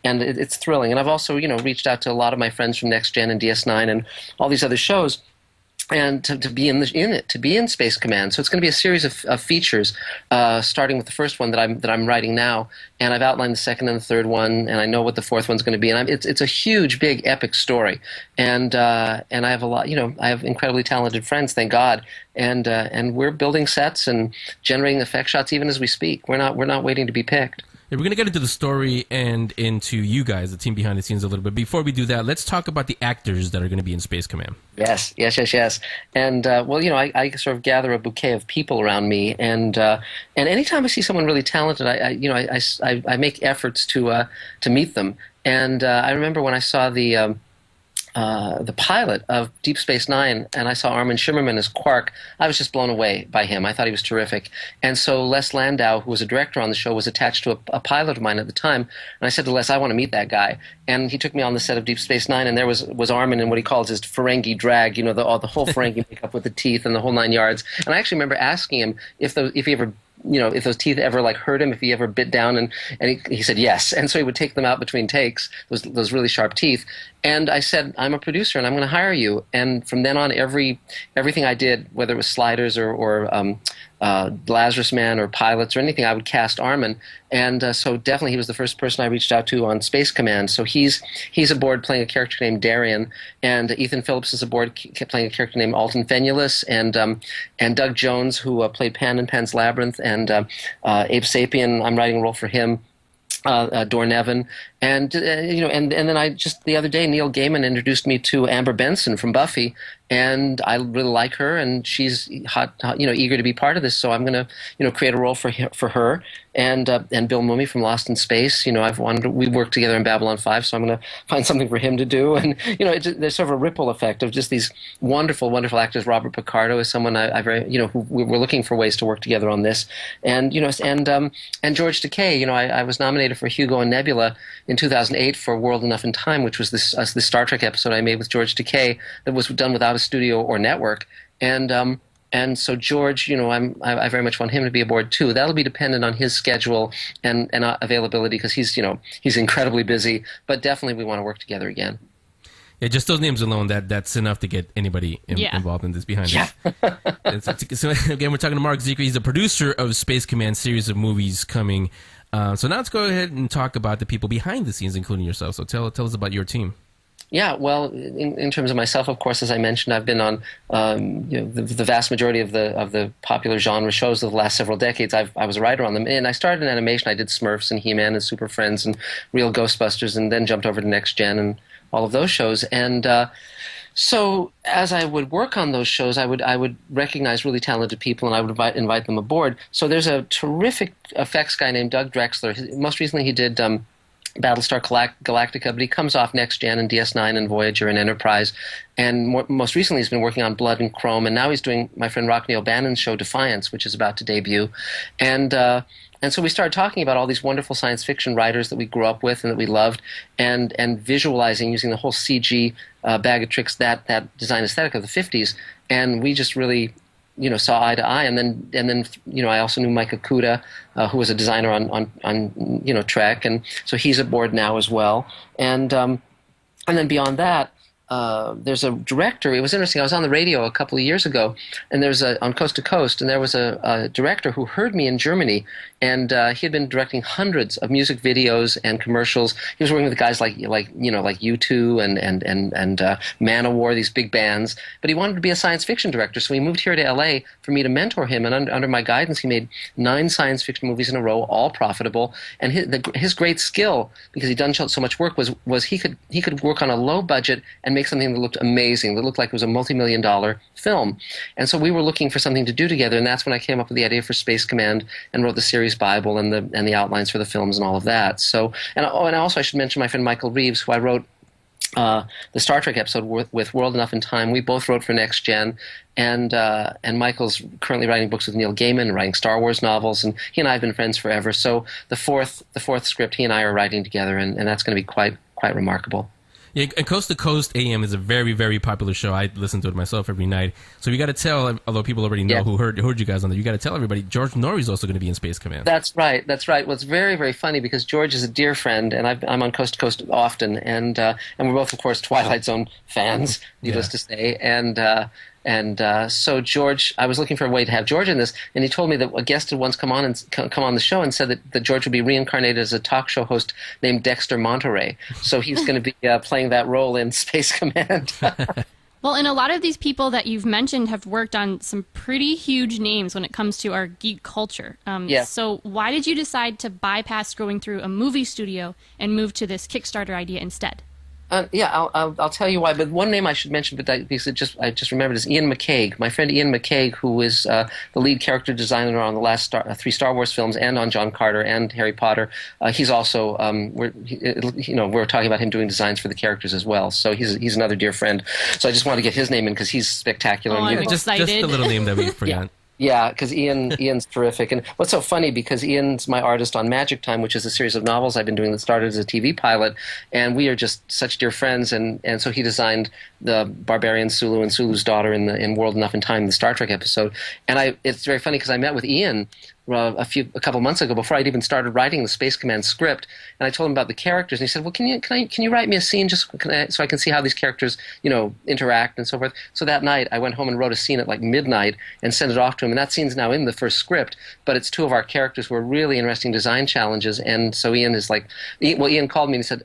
[SPEAKER 11] it's thrilling. And I've also reached out to a lot of my friends from Next Gen and DS9 and all these other shows, and to be to be in Space Command. So it's going to be a series of features, starting with the first one that I'm writing now, and I've outlined the second and the third one, and I know what the fourth one's going to be. And it's a huge, big, epic story, and I have a lot. I have incredibly talented friends, thank God, and we're building sets and generating effect shots even as we speak. We're not waiting to be picked.
[SPEAKER 1] Yeah, we're going to get into the story and into you guys, the team behind the scenes, a little bit. Before we do that, let's talk about the actors that are going to be in Space Command.
[SPEAKER 11] Yes. And, I sort of gather a bouquet of people around me. And anytime I see someone really talented, I make efforts to meet them. And I remember when I saw the pilot of Deep Space Nine, and I saw Armin Shimmerman as Quark, I was just blown away by him. I thought he was terrific. And so Les Landau, who was a director on the show, was attached to a pilot of mine at the time. And I said to Les, I want to meet that guy. And he took me on the set of Deep Space Nine, and there was Armin in what he calls his Ferengi drag, the whole Ferengi makeup with the teeth and the whole 9 yards. And I actually remember asking him if he ever if those teeth ever hurt him, if he ever bit down, and he said yes. And so he would take them out between takes, those really sharp teeth. And I said, I'm a producer and I'm going to hire you. And from then on, everything I did, whether it was Sliders or Lazarus Man or Pilots or anything, I would cast Armin. And so definitely he was the first person I reached out to on Space Command. So he's aboard playing a character named Darian, and Ethan Phillips is aboard playing a character named Alton Fenulus, and Doug Jones, who played Pan in Pan's Labyrinth, and Abe Sapien, I'm writing a role for him. Dorn Nevin, And and then I just the other day Neil Gaiman introduced me to Amber Benson from Buffy, and I really like her, and she's hot, eager to be part of this. So I'm going to create a role for her, and Bill Mumy from Lost in Space. We worked together in Babylon 5, so I'm going to find something for him to do. And there's sort of a ripple effect of just these wonderful, wonderful actors. Robert Picardo is someone I very who we're looking for ways to work together on this, and and George Takei. I was nominated for Hugo and Nebula in 2008 for World Enough in Time, which was this Star Trek episode I made with George Takei that was done without a studio or network, and so George, I very much want him to be aboard too. That'll be dependent on his schedule and availability, because he's incredibly busy. But definitely we want to work together again.
[SPEAKER 1] Yeah, just those names alone, that's enough to get anybody involved in this behind us. So again, we're talking to Mark Zickery. He's the producer of Space Command series of movies coming. So now let's go ahead and talk about the people behind the scenes, including yourself. So tell us about your team.
[SPEAKER 11] Yeah, well, in terms of myself, of course, as I mentioned, I've been on the vast majority of the popular genre shows of the last several decades. I was a writer on them, and I started in animation. I did Smurfs and He-Man and Super Friends and Real Ghostbusters, and then jumped over to Next Gen and all of those shows. And so as I would work on those shows, I would recognize really talented people, and I would invite them aboard. So there's a terrific effects guy named Doug Drexler. Most recently, he did Battlestar Galactica, but he comes off Next Gen and DS9 and Voyager and Enterprise. And most recently, he's been working on Blood and Chrome, and now he's doing my friend Rockney O'Bannon's show Defiance, which is about to debut. And so we started talking about all these wonderful science fiction writers that we grew up with and that we loved, and visualizing using the whole CG bag of tricks, that design aesthetic of the 50s. And we just really saw eye to eye, and then I also knew Mike Okuda, who was a designer on Trek, and so he's aboard now as well. And then beyond that, there's a director. It was interesting. I was on the radio a couple of years ago, and there's on Coast to Coast, and there was a director who heard me in Germany, and he had been directing hundreds of music videos and commercials. He was working with guys like U2 and Manowar, these big bands. But he wanted to be a science fiction director, so he moved here to LA for me to mentor him. And under my guidance, he made 9 science fiction movies in a row, all profitable. And his great skill, because he'd done so much work, was he could work on a low budget and make something that looked amazing, that looked like it was a multi-million-dollar film. And so we were looking for something to do together, and that's when I came up with the idea for Space Command and wrote the series Bible and the outlines for the films and all of that. So, and also I should mention my friend Michael Reeves, who I wrote the Star Trek episode with World Enough in Time. We both wrote for Next Gen, and Michael's currently writing books with Neil Gaiman, writing Star Wars novels, and he and I have been friends forever. So the fourth script he and I are writing together, and that's going to be quite remarkable.
[SPEAKER 1] Yeah, and Coast to Coast AM is a very, very popular show. I listen to it myself every night. So you got to tell, although people already know who heard you guys on there, you got to tell everybody George Norrie's also going to be in Space Command. That's right.
[SPEAKER 11] Well, it's very, very funny because George is a dear friend, and I'm on Coast to Coast often, and we're both, of course, Twilight Zone fans, needless to say, and so George, I was looking for a way to have George in this, and he told me that a guest had once come on the show and said that George would be reincarnated as a talk show host named Dexter Monterey. So he's going to be playing that role in Space Command.
[SPEAKER 7] Well, and a lot of these people that you've mentioned have worked on some pretty huge names when it comes to our geek culture. So why did you decide to bypass going through a movie studio and move to this Kickstarter idea instead?
[SPEAKER 11] I'll tell you why. But one name I should mention, because I just remembered, is Ian McCaig. My friend Ian McCaig, who is the lead character designer on the last 3 Star Wars films and on John Carter and Harry Potter. He's also we're talking about him doing designs for the characters as well. So he's another dear friend. So I just want to get his name in because he's spectacular.
[SPEAKER 7] Oh, I'm excited.
[SPEAKER 1] Just a little name that we forgot.
[SPEAKER 11] Yeah, because Ian's terrific. And what's so funny, because Ian's my artist on Magic Time, which is a series of novels I've been doing that started as a TV pilot, and we are just such dear friends. And so he designed the barbarian Sulu and Sulu's daughter in World Enough in Time, the Star Trek episode. And it's very funny because I met with Ian a couple months ago before I'd even started writing the Space Command script, and I told him about the characters, and he said, "Well, can you write me a scene so I can see how these characters interact and so forth?" So that night I went home and wrote a scene at like midnight and sent it off to him, and that scene's now in the first script, but it's 2 of our characters who are really interesting design challenges. And so Ian is like, Ian called me and he said,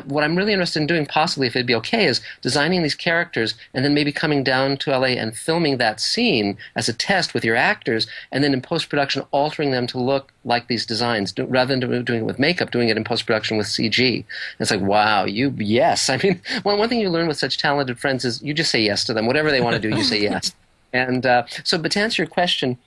[SPEAKER 11] what I'm really interested in doing, possibly if it'd be okay, is designing these characters and then maybe coming down to LA and filming that scene as a test with your actors, and then in post-production altering them to look like these designs, rather than doing it with makeup, doing it in post-production with CG. And it's like, wow, yes. I mean, one thing you learn with such talented friends is you just say yes to them. Whatever they want to do, you say yes. And but to answer your question,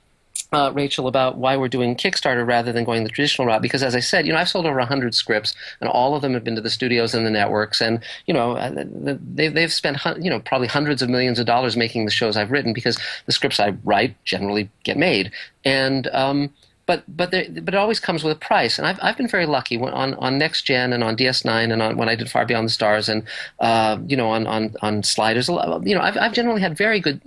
[SPEAKER 11] Rachel, about why we're doing Kickstarter rather than going the traditional route, because as I said, I've sold over 100 scripts, and all of them have been to the studios and the networks, and they've spent probably hundreds of millions of dollars making the shows I've written, because the scripts I write generally get made, and but it always comes with a price, and I've been very lucky on Next Gen and on DS9 and on when I did Far Beyond the Stars and on Sliders. I've generally had very good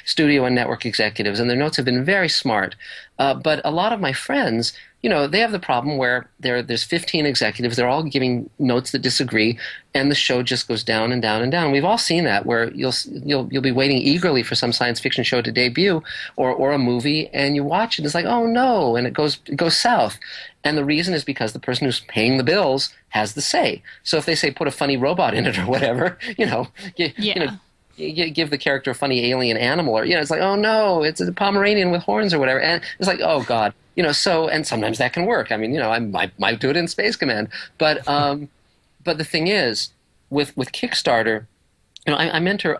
[SPEAKER 11] studio and network executives, and their notes have been very smart. But a lot of my friends, they have the problem where there's 15 executives, they're all giving notes that disagree, and the show just goes down and down and down. We've all seen that, where you'll be waiting eagerly for some science fiction show to debut or a movie, and you watch it, it's like, oh no, and it goes south. And the reason is because the person who's paying the bills has the say. So if they say put a funny robot in it or whatever, you give the character a funny alien animal, or it's like, oh no, it's a Pomeranian with horns or whatever, and it's like, oh god, so, and sometimes that can work. I mean, I might do it in Space Command, but the thing is, with Kickstarter, I mentor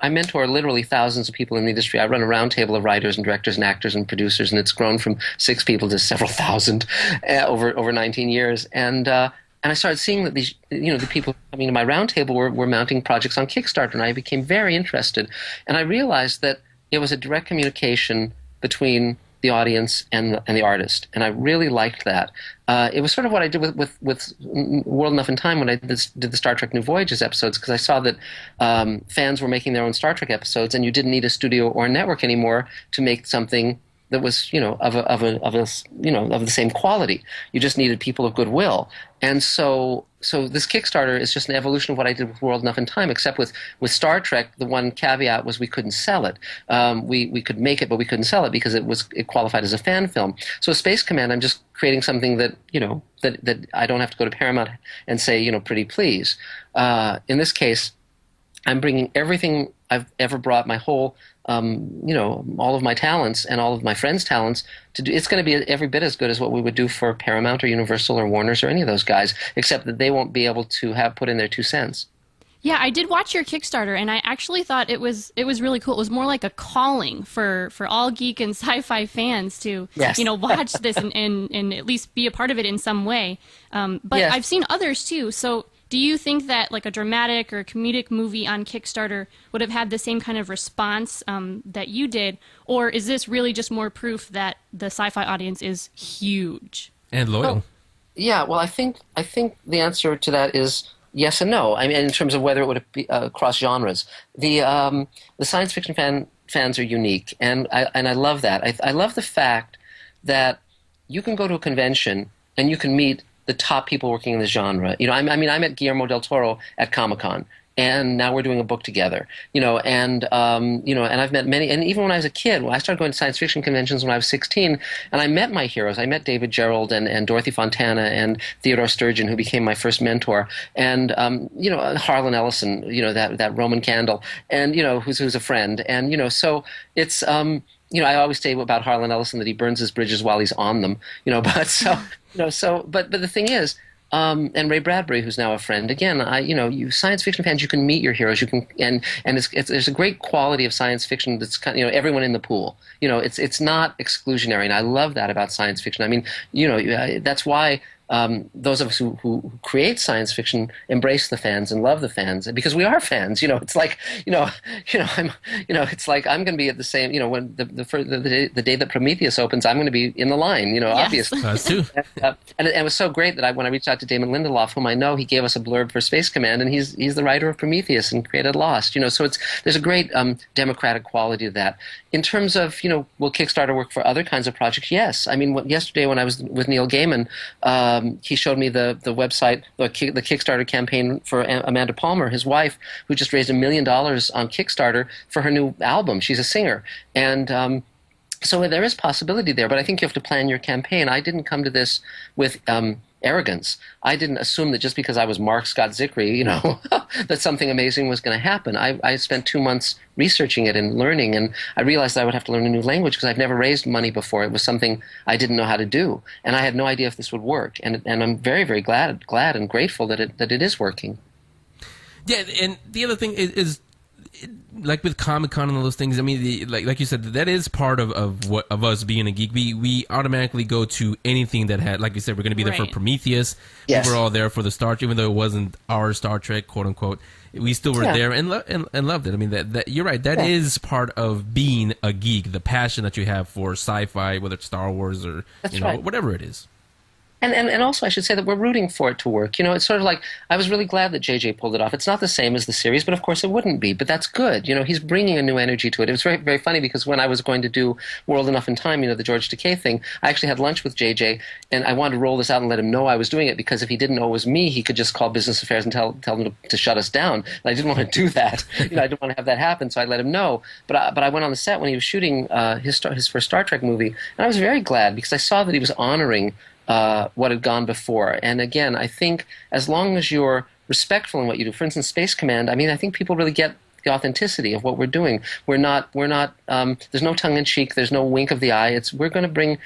[SPEAKER 11] literally thousands of people in the industry. I run a roundtable of writers and directors and actors and producers, and it's grown from 6 people to several thousand over 19 years, and I started seeing that these, the people coming to my roundtable were mounting projects on Kickstarter, and I became very interested. And I realized that it was a direct communication between the audience and the artist, and I really liked that. It was sort of what I did with World Enough in Time when I did the Star Trek New Voyages episodes, because I saw that fans were making their own Star Trek episodes, and you didn't need a studio or a network anymore to make something that was of the same quality. You just needed people of goodwill. And so this Kickstarter is just an evolution of what I did with World Enough in Time, except with Star Trek, the one caveat was we couldn't sell it. We could make it, but we couldn't sell it because it qualified as a fan film. So Space Command, I'm just creating something that that I don't have to go to Paramount and say, pretty please. In this case, I'm bringing everything I've ever brought, my whole, all of my talents and all of my friends' talents to do. It's going to be every bit as good as what we would do for Paramount or Universal or Warner's or any of those guys, except that they won't be able to have put in their 2 cents.
[SPEAKER 7] Yeah, I did watch your Kickstarter, and I actually thought it was really cool. It was more like a calling for all geek and sci-fi fans to watch this and at least be a part of it in some way. But I've seen others too. So do you think that like a dramatic or a comedic movie on Kickstarter would have had the same kind of response that you did, or is this really just more proof that the sci-fi audience is huge
[SPEAKER 1] and loyal?
[SPEAKER 11] Well, I think the answer to that is yes and no. I mean, in terms of whether it would be cross genres, the science fiction fans are unique, and I love that. I love the fact that you can go to a convention and you can meet the top people working in the genre. I met Guillermo del Toro at Comic-Con, and now we're doing a book together. And I've met many. And even when I was a kid, I started going to science fiction conventions when I was 16, and I met my heroes. I met David Gerrold and Dorothy Fontana and Theodore Sturgeon, who became my first mentor, and Harlan Ellison, that Roman candle, and who's a friend, and so it's. I always say about Harlan Ellison that he burns his bridges while he's on them. But but the thing is, and Ray Bradbury, who's now a friend. Again, you science fiction fans, you can meet your heroes. You can, and there's a great quality of science fiction that's kind of, everyone in the pool. It's not exclusionary, and I love that about science fiction. I mean, that's why. Those of us who create science fiction embrace the fans and love the fans, because we are fans. It's like it's like I'm going to be at the same. When the day that Prometheus opens, I'm going to be in the line.
[SPEAKER 7] Yes.
[SPEAKER 11] Obviously.
[SPEAKER 1] Us too.
[SPEAKER 11] And it was so great that when I reached out to Damon Lindelof, whom I know, he gave us a blurb for Space Command, and he's the writer of Prometheus and created Lost. So there's a great democratic quality to that. In terms of will Kickstarter work for other kinds of projects? Yes. I mean, yesterday when I was with Neil Gaiman. He showed me the website, the Kickstarter campaign for Amanda Palmer, his wife, who just raised $1 million on Kickstarter for her new album. She's a singer. And so there is possibility there, but I think you have to plan your campaign. I didn't come to this with arrogance. I didn't assume that just because I was Mark Scott Zickery, that something amazing was going to happen. I spent 2 months researching it and learning, and I realized that I would have to learn a new language because I've never raised money before. It was something I didn't know how to do, and I had no idea if this would work. And I'm very, very glad and grateful that it is working.
[SPEAKER 1] Yeah, and the other thing is like with Comic-Con and all those things, I mean, like you said, that is part of us being a geek. We automatically go to anything that had, like you said, we're going to be there for Prometheus.
[SPEAKER 11] Yes.
[SPEAKER 1] We were all there for the Star Trek, even though it wasn't our Star Trek, quote unquote. We still were there and loved it. I mean, that you're right. That is part of being a geek, the passion that you have for sci-fi, whether it's Star Wars or whatever it is.
[SPEAKER 11] And also, I should say that we're rooting for it to work. It's sort of like, I was really glad that J.J. pulled it off. It's not the same as the series, but of course it wouldn't be. But that's good. He's bringing a new energy to it. It was very, very funny because when I was going to do World Enough in Time, the George Takei thing, I actually had lunch with J.J., and I wanted to roll this out and let him know I was doing it, because if he didn't know it was me, he could just call Business Affairs and tell them to shut us down. And I didn't want to do that. I didn't want to have that happen, so I let him know. But I went on the set when he was shooting his first Star Trek movie, and I was very glad because I saw that he was honoring what had gone before. And again, I think as long as you're respectful in what you do, for instance, Space Command, I think people really get the authenticity of what we're doing. We're not there's no tongue in cheek, there's no wink of the eye. We're going to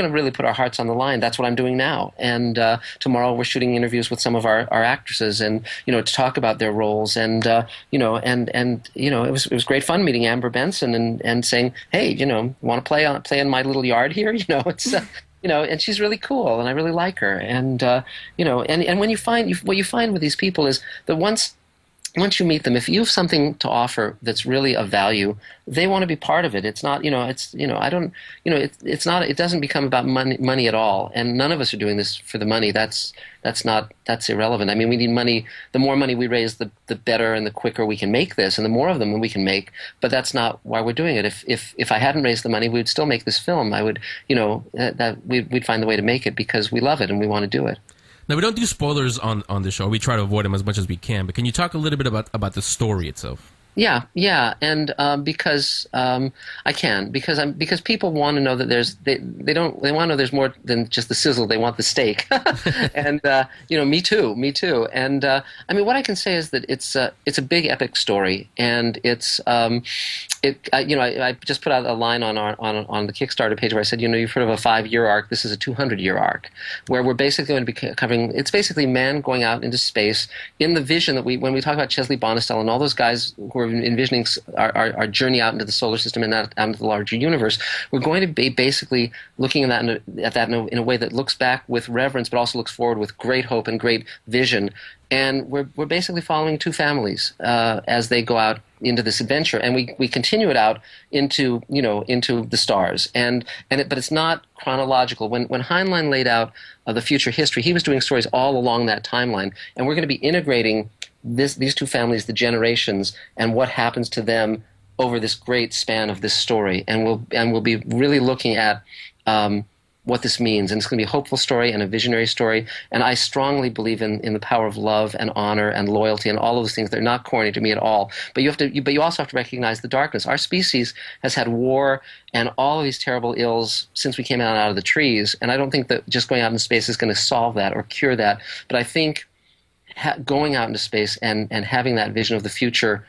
[SPEAKER 11] really put our hearts on the line. That's what I'm doing now. And tomorrow we're shooting interviews with some of our actresses, and to talk about their roles. And it was great fun meeting Amber Benson and saying, hey, want to play in my little yard here? It's and she's really cool, and I really like her. And and when you find what you find with these people is that once you meet them, if you have something to offer that's really of value, they want to be part of it. It's not, it doesn't become about money at all. And none of us are doing this for the money. That's irrelevant. We need money. The more money we raise, the better and the quicker we can make this, and the more of them we can make. But that's not why we're doing it. If I hadn't raised the money, we'd still make this film. I would, we'd find the way to make it because we love it and we want to do it.
[SPEAKER 1] Now, we don't do spoilers on the show. We try to avoid them as much as we can. But can you talk a little bit about the story itself?
[SPEAKER 11] Yeah, and because I can, because people want to know that they want to know there's more than just the sizzle. They want the steak, and me too. And what I can say is that it's a big epic story, and it's I just put out a line on the Kickstarter page where I said, you've heard of a 5-year arc. This is a 200-year arc, where we're basically going to be covering. It's basically man going out into space in the vision that when we talk about Chesley Bonestell and all those guys who are envisioning our journey out into the solar system and out into the larger universe, we're going to be basically looking at that in a way that looks back with reverence, but also looks forward with great hope and great vision. And we're basically following two families as they go out into this adventure, and we continue it out into the stars. But it's not chronological. When Heinlein laid out the future history, he was doing stories all along that timeline, and we're going to be integrating these two families, the generations, and what happens to them over this great span of this story. And we'll be really looking at what this means, and it's going to be a hopeful story and a visionary story. And I strongly believe in the power of love and honor and loyalty and all of those things. They're not corny to me at all. But you also have to recognize the darkness. Our species has had war and all of these terrible ills since we came out of the trees. And I don't think that just going out into space is going to solve that or cure that. But I think going out into space and having that vision of the future.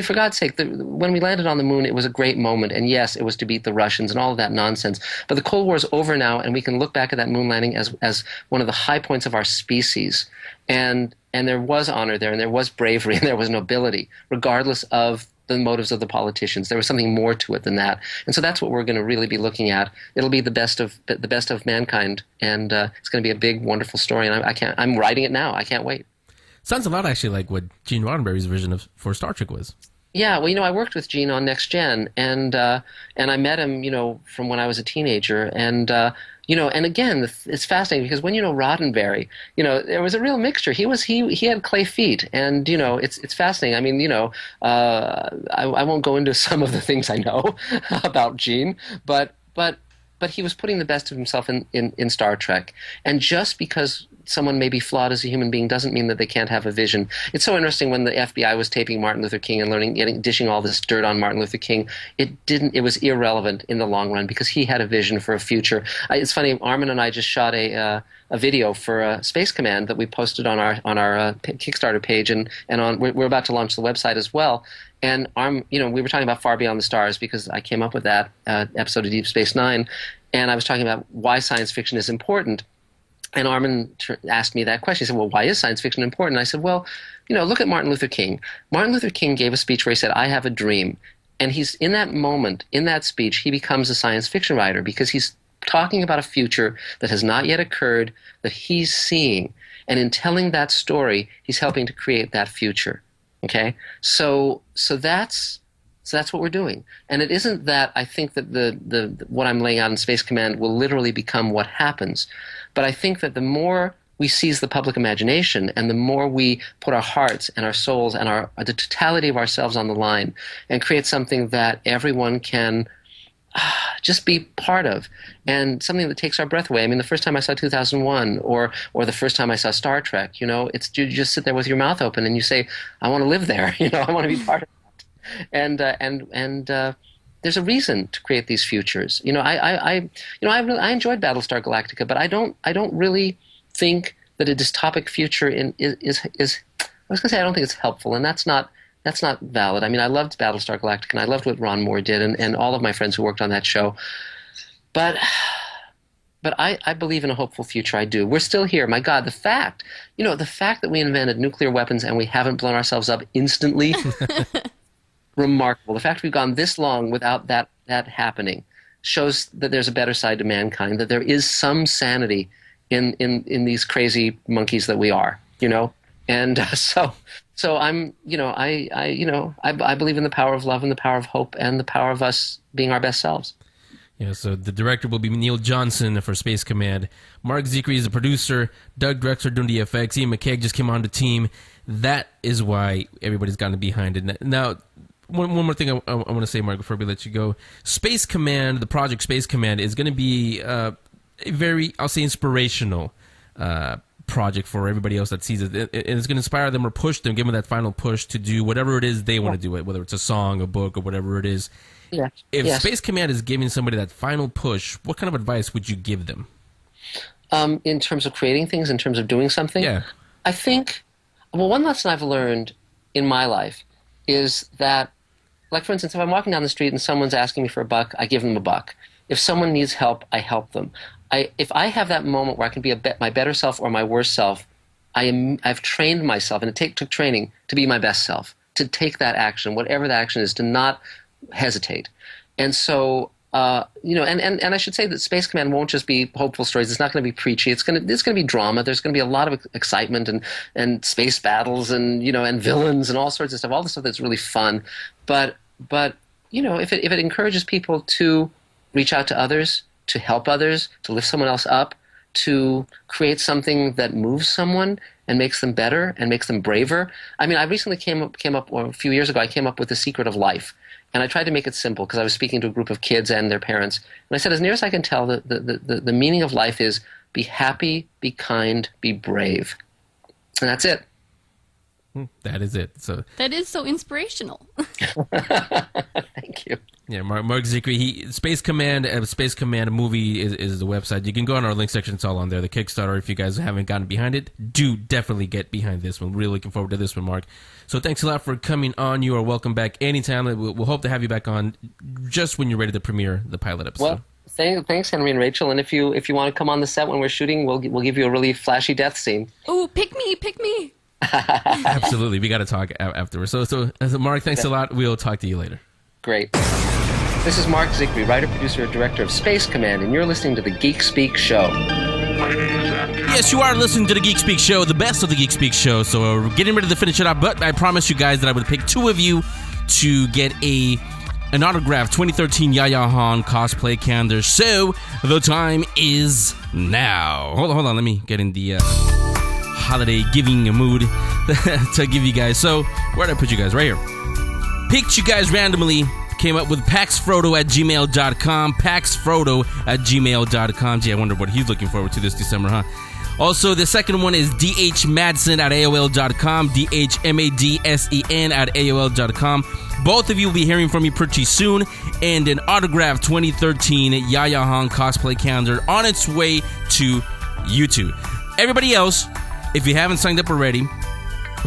[SPEAKER 11] For God's sake, when we landed on the moon, it was a great moment. And yes, it was to beat the Russians and all of that nonsense. But the Cold War is over now, and we can look back at that moon landing as one of the high points of our species. And there was honor there, and there was bravery, and there was nobility, regardless of the motives of the politicians. There was something more to it than that. And so that's what we're going to really be looking at. It'll be the best of mankind, and it's going to be a big, wonderful story. And I'm writing it now. I can't wait.
[SPEAKER 1] Sounds a lot actually like what Gene Roddenberry's vision for Star Trek was.
[SPEAKER 11] Yeah, well, I worked with Gene on Next Gen, and I met him, from when I was a teenager, and again, it's fascinating because when Roddenberry, there was a real mixture. He had clay feet, and it's fascinating. I won't go into some of the things I know about Gene, but he was putting the best of himself in Star Trek, and just because someone may be flawed as a human being doesn't mean that they can't have a vision. It's so interesting when the FBI was taping Martin Luther King and dishing all this dirt on Martin Luther King. It was irrelevant in the long run because he had a vision for a future. It's funny, Armin and I just shot a video for Space Command that we posted on our Kickstarter page, and we're about to launch the website as well. And we were talking about Far Beyond the Stars because I came up with that episode of Deep Space Nine, and I was talking about why science fiction is important. And Armin asked me that question. He said, well, why is science fiction important? I said, well, look at Martin Luther King. Martin Luther King gave a speech where he said, I have a dream. And he's in that moment, in that speech, he becomes a science fiction writer because he's talking about a future that has not yet occurred, that he's seeing. And in telling that story, he's helping to create that future. Okay? So that's what we're doing. And it isn't that I think that the what I'm laying out in Space Command will literally become what happens. But I think that the more we seize the public imagination and the more we put our hearts and our souls and the totality of ourselves on the line and create something that everyone can just be part of, and something that takes our breath away. I mean, the first time I saw 2001 or the first time I saw Star Trek, you just sit there with your mouth open and you say, I want to live there. I want to be part of that. And there's a reason to create these futures. I enjoyed Battlestar Galactica, but I don't really think that a dystopic future is I was going to say I don't think it's helpful, and that's not valid. I mean, I loved Battlestar Galactica, and I loved what Ron Moore did, and all of my friends who worked on that show. But I believe in a hopeful future. I do. We're still here. My God, the fact that we invented nuclear weapons and we haven't blown ourselves up instantly. Remarkable. The fact we've gone this long without that happening shows that there's a better side to mankind, that there is some sanity in these crazy monkeys that we are, and so I'm I believe in the power of love and the power of hope and the power of us being our best selves.
[SPEAKER 1] Yeah, so the director will be Neil Johnson for Space Command. Mark Zicree is the producer. Doug Drexler doing the effects. Ian McKeag just came on the team. That is why everybody's gotten behind it. Now, one more thing I want to say, Mark, before we let you go. Space Command, the project Space Command, is going to be a very, I'll say, inspirational project for everybody else that sees it. And it's going to inspire them or push them, give them that final push to do whatever it is they want to do, whether it's a song, a book, or whatever it is.
[SPEAKER 11] Yeah.
[SPEAKER 1] If Space Command is giving somebody that final push, what kind of advice would you give them?
[SPEAKER 11] In terms of creating things, in terms of doing something?
[SPEAKER 1] Yeah.
[SPEAKER 11] I think, one lesson I've learned in my life is that, like, for instance, if I'm walking down the street and someone's asking me for a buck, I give them a buck. If someone needs help, I help them. If I have that moment where I can be my better self or my worst self, I've trained myself, and it took training to be my best self, to take that action, whatever that action is, to not hesitate. And so, and I should say that Space Command won't just be hopeful stories. It's not going to be preachy. It's going to be drama. There's going to be a lot of excitement and space battles and villains and all sorts of stuff. All the stuff that's really fun. But if it encourages people to reach out to others, to help others, to lift someone else up, to create something that moves someone and makes them better and makes them braver. I mean, I recently came up, or a few years ago, I came up with The Secret of Life. And I tried to make it simple because I was speaking to a group of kids and their parents. And I said, as near as I can tell, the meaning of life is be happy, be kind, be brave. And that's it.
[SPEAKER 1] That is it. So
[SPEAKER 7] that is so inspirational.
[SPEAKER 11] Thank you.
[SPEAKER 1] Yeah, Mark Zicree. Space Command movie is the website. You can go on our link section. It's all on there. The Kickstarter. If you guys haven't gotten behind it, do definitely get behind this one. Really looking forward to this one, Mark. So thanks a lot for coming on. You are welcome back anytime. We'll hope to have you back on just when you're ready to premiere the pilot episode.
[SPEAKER 11] Well, thanks, Henry and Rachel. And if you want to come on the set when we're shooting, we'll give you a really flashy death scene.
[SPEAKER 7] Oh, pick me.
[SPEAKER 1] Absolutely. We got to talk afterwards. So Mark, thanks a lot. We'll talk to you later.
[SPEAKER 11] Great. This is Mark Zicree, writer, producer, and director of Space Command, and you're listening to the Geek Speak Show.
[SPEAKER 1] Yes, you are listening to the Geek Speak Show, the best of the Geek Speak Show. So we're getting ready to finish it up, but I promised you guys that I would pick two of you to get an autographed 2013 Yaya Han cosplay calendar. So the time is now. Hold on. Let me get in the holiday giving mood to give you guys. So where did I put you guys? Right here. Picked you guys randomly. Came up with paxfrodo@gmail.com. paxfrodo@gmail.com. Gee, I wonder what he's looking forward to this December, huh? Also, the second one is dhmadsen at AOL.com, dhmadsen at AOL.com. Both of you will be hearing from me pretty soon, and an autographed 2013 Yaya Han cosplay calendar on its way to YouTube. Everybody else, if you haven't signed up already,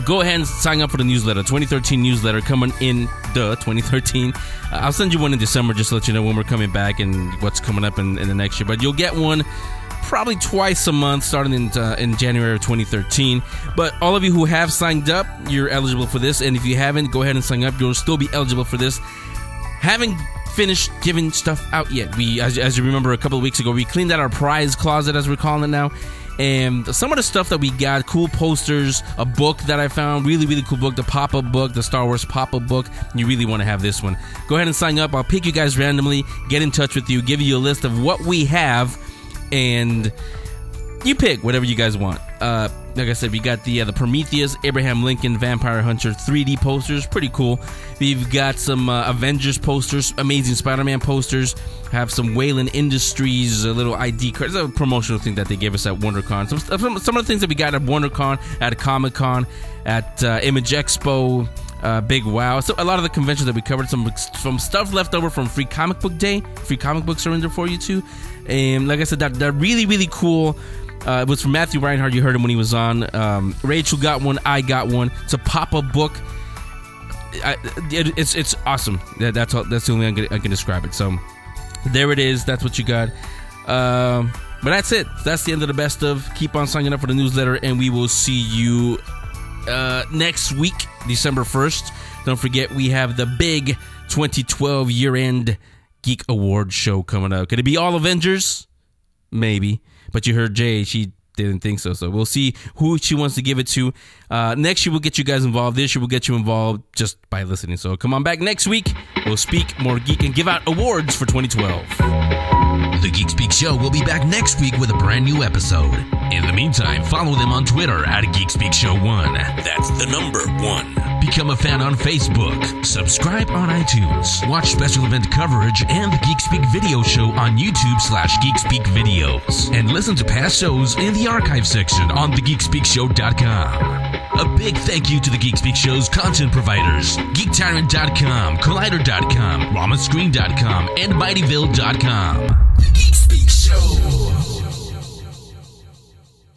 [SPEAKER 1] go ahead and sign up for the newsletter, 2013 newsletter coming in 2013. I'll send you one in December just to let you know when we're coming back and what's coming up in the next year. But you'll get one probably twice a month starting in January of 2013. But all of you who have signed up, you're eligible for this. And if you haven't, go ahead and sign up. You'll still be eligible for this. Haven't finished giving stuff out yet. We, as you remember, a couple of weeks ago, we cleaned out our prize closet, as we're calling it now. And some of the stuff that we got, cool posters, a book that I found, really, really cool book, the pop-up book, the Star Wars pop-up book. You really want to have this one. Go ahead and sign up. I'll pick you guys randomly, get in touch with you, give you a list of what we have, and you pick whatever you guys want. Like I said, we got the Prometheus, Abraham Lincoln, Vampire Hunter 3D posters. Pretty cool. We've got some Avengers posters, Amazing Spider-Man posters. Have some Wayland Industries, a little ID card. It's a promotional thing that they gave us at WonderCon. Some of the things that we got at WonderCon, at Comic-Con, at Image Expo, Big Wow. So a lot of the conventions that we covered, some stuff left over from Free Comic Book Day. Free comic books are in there for you too. And like I said, that really, really cool. It was from Matthew Reinhardt. You heard him when he was on. Rachel got one. I got one. It's a pop-up book. It's awesome. That's the only way I can describe it. So there it is. That's what you got. But that's it. That's the end of the best of. Keep on signing up for the newsletter, and we will see you next week, December 1st. Don't forget, we have the big 2012 year-end Geek Award show coming up. Could it be all Avengers? Maybe. But you heard Jay, she didn't think so. So we'll see who she wants to give it to. Next year, we'll get you guys involved. This year, we'll get you involved just by listening. So come on back next week. We'll speak more geek and give out awards for 2012.
[SPEAKER 8] The Geek Speak Show will be back next week with a brand new episode. In the meantime, follow them on Twitter at Geek Speak Show 1. That's the number 1. Become a fan on Facebook. Subscribe on iTunes. Watch special event coverage and the Geek Speak video show on YouTube/Geek Speak Videos. And listen to past shows in the archive section on thegeekspeakshow.com. A big thank you to the Geek Speak Show's content providers, GeekTyrant.com, Collider.com, RamaScreen.com, and MightyVille.com. The Geek Speak Show.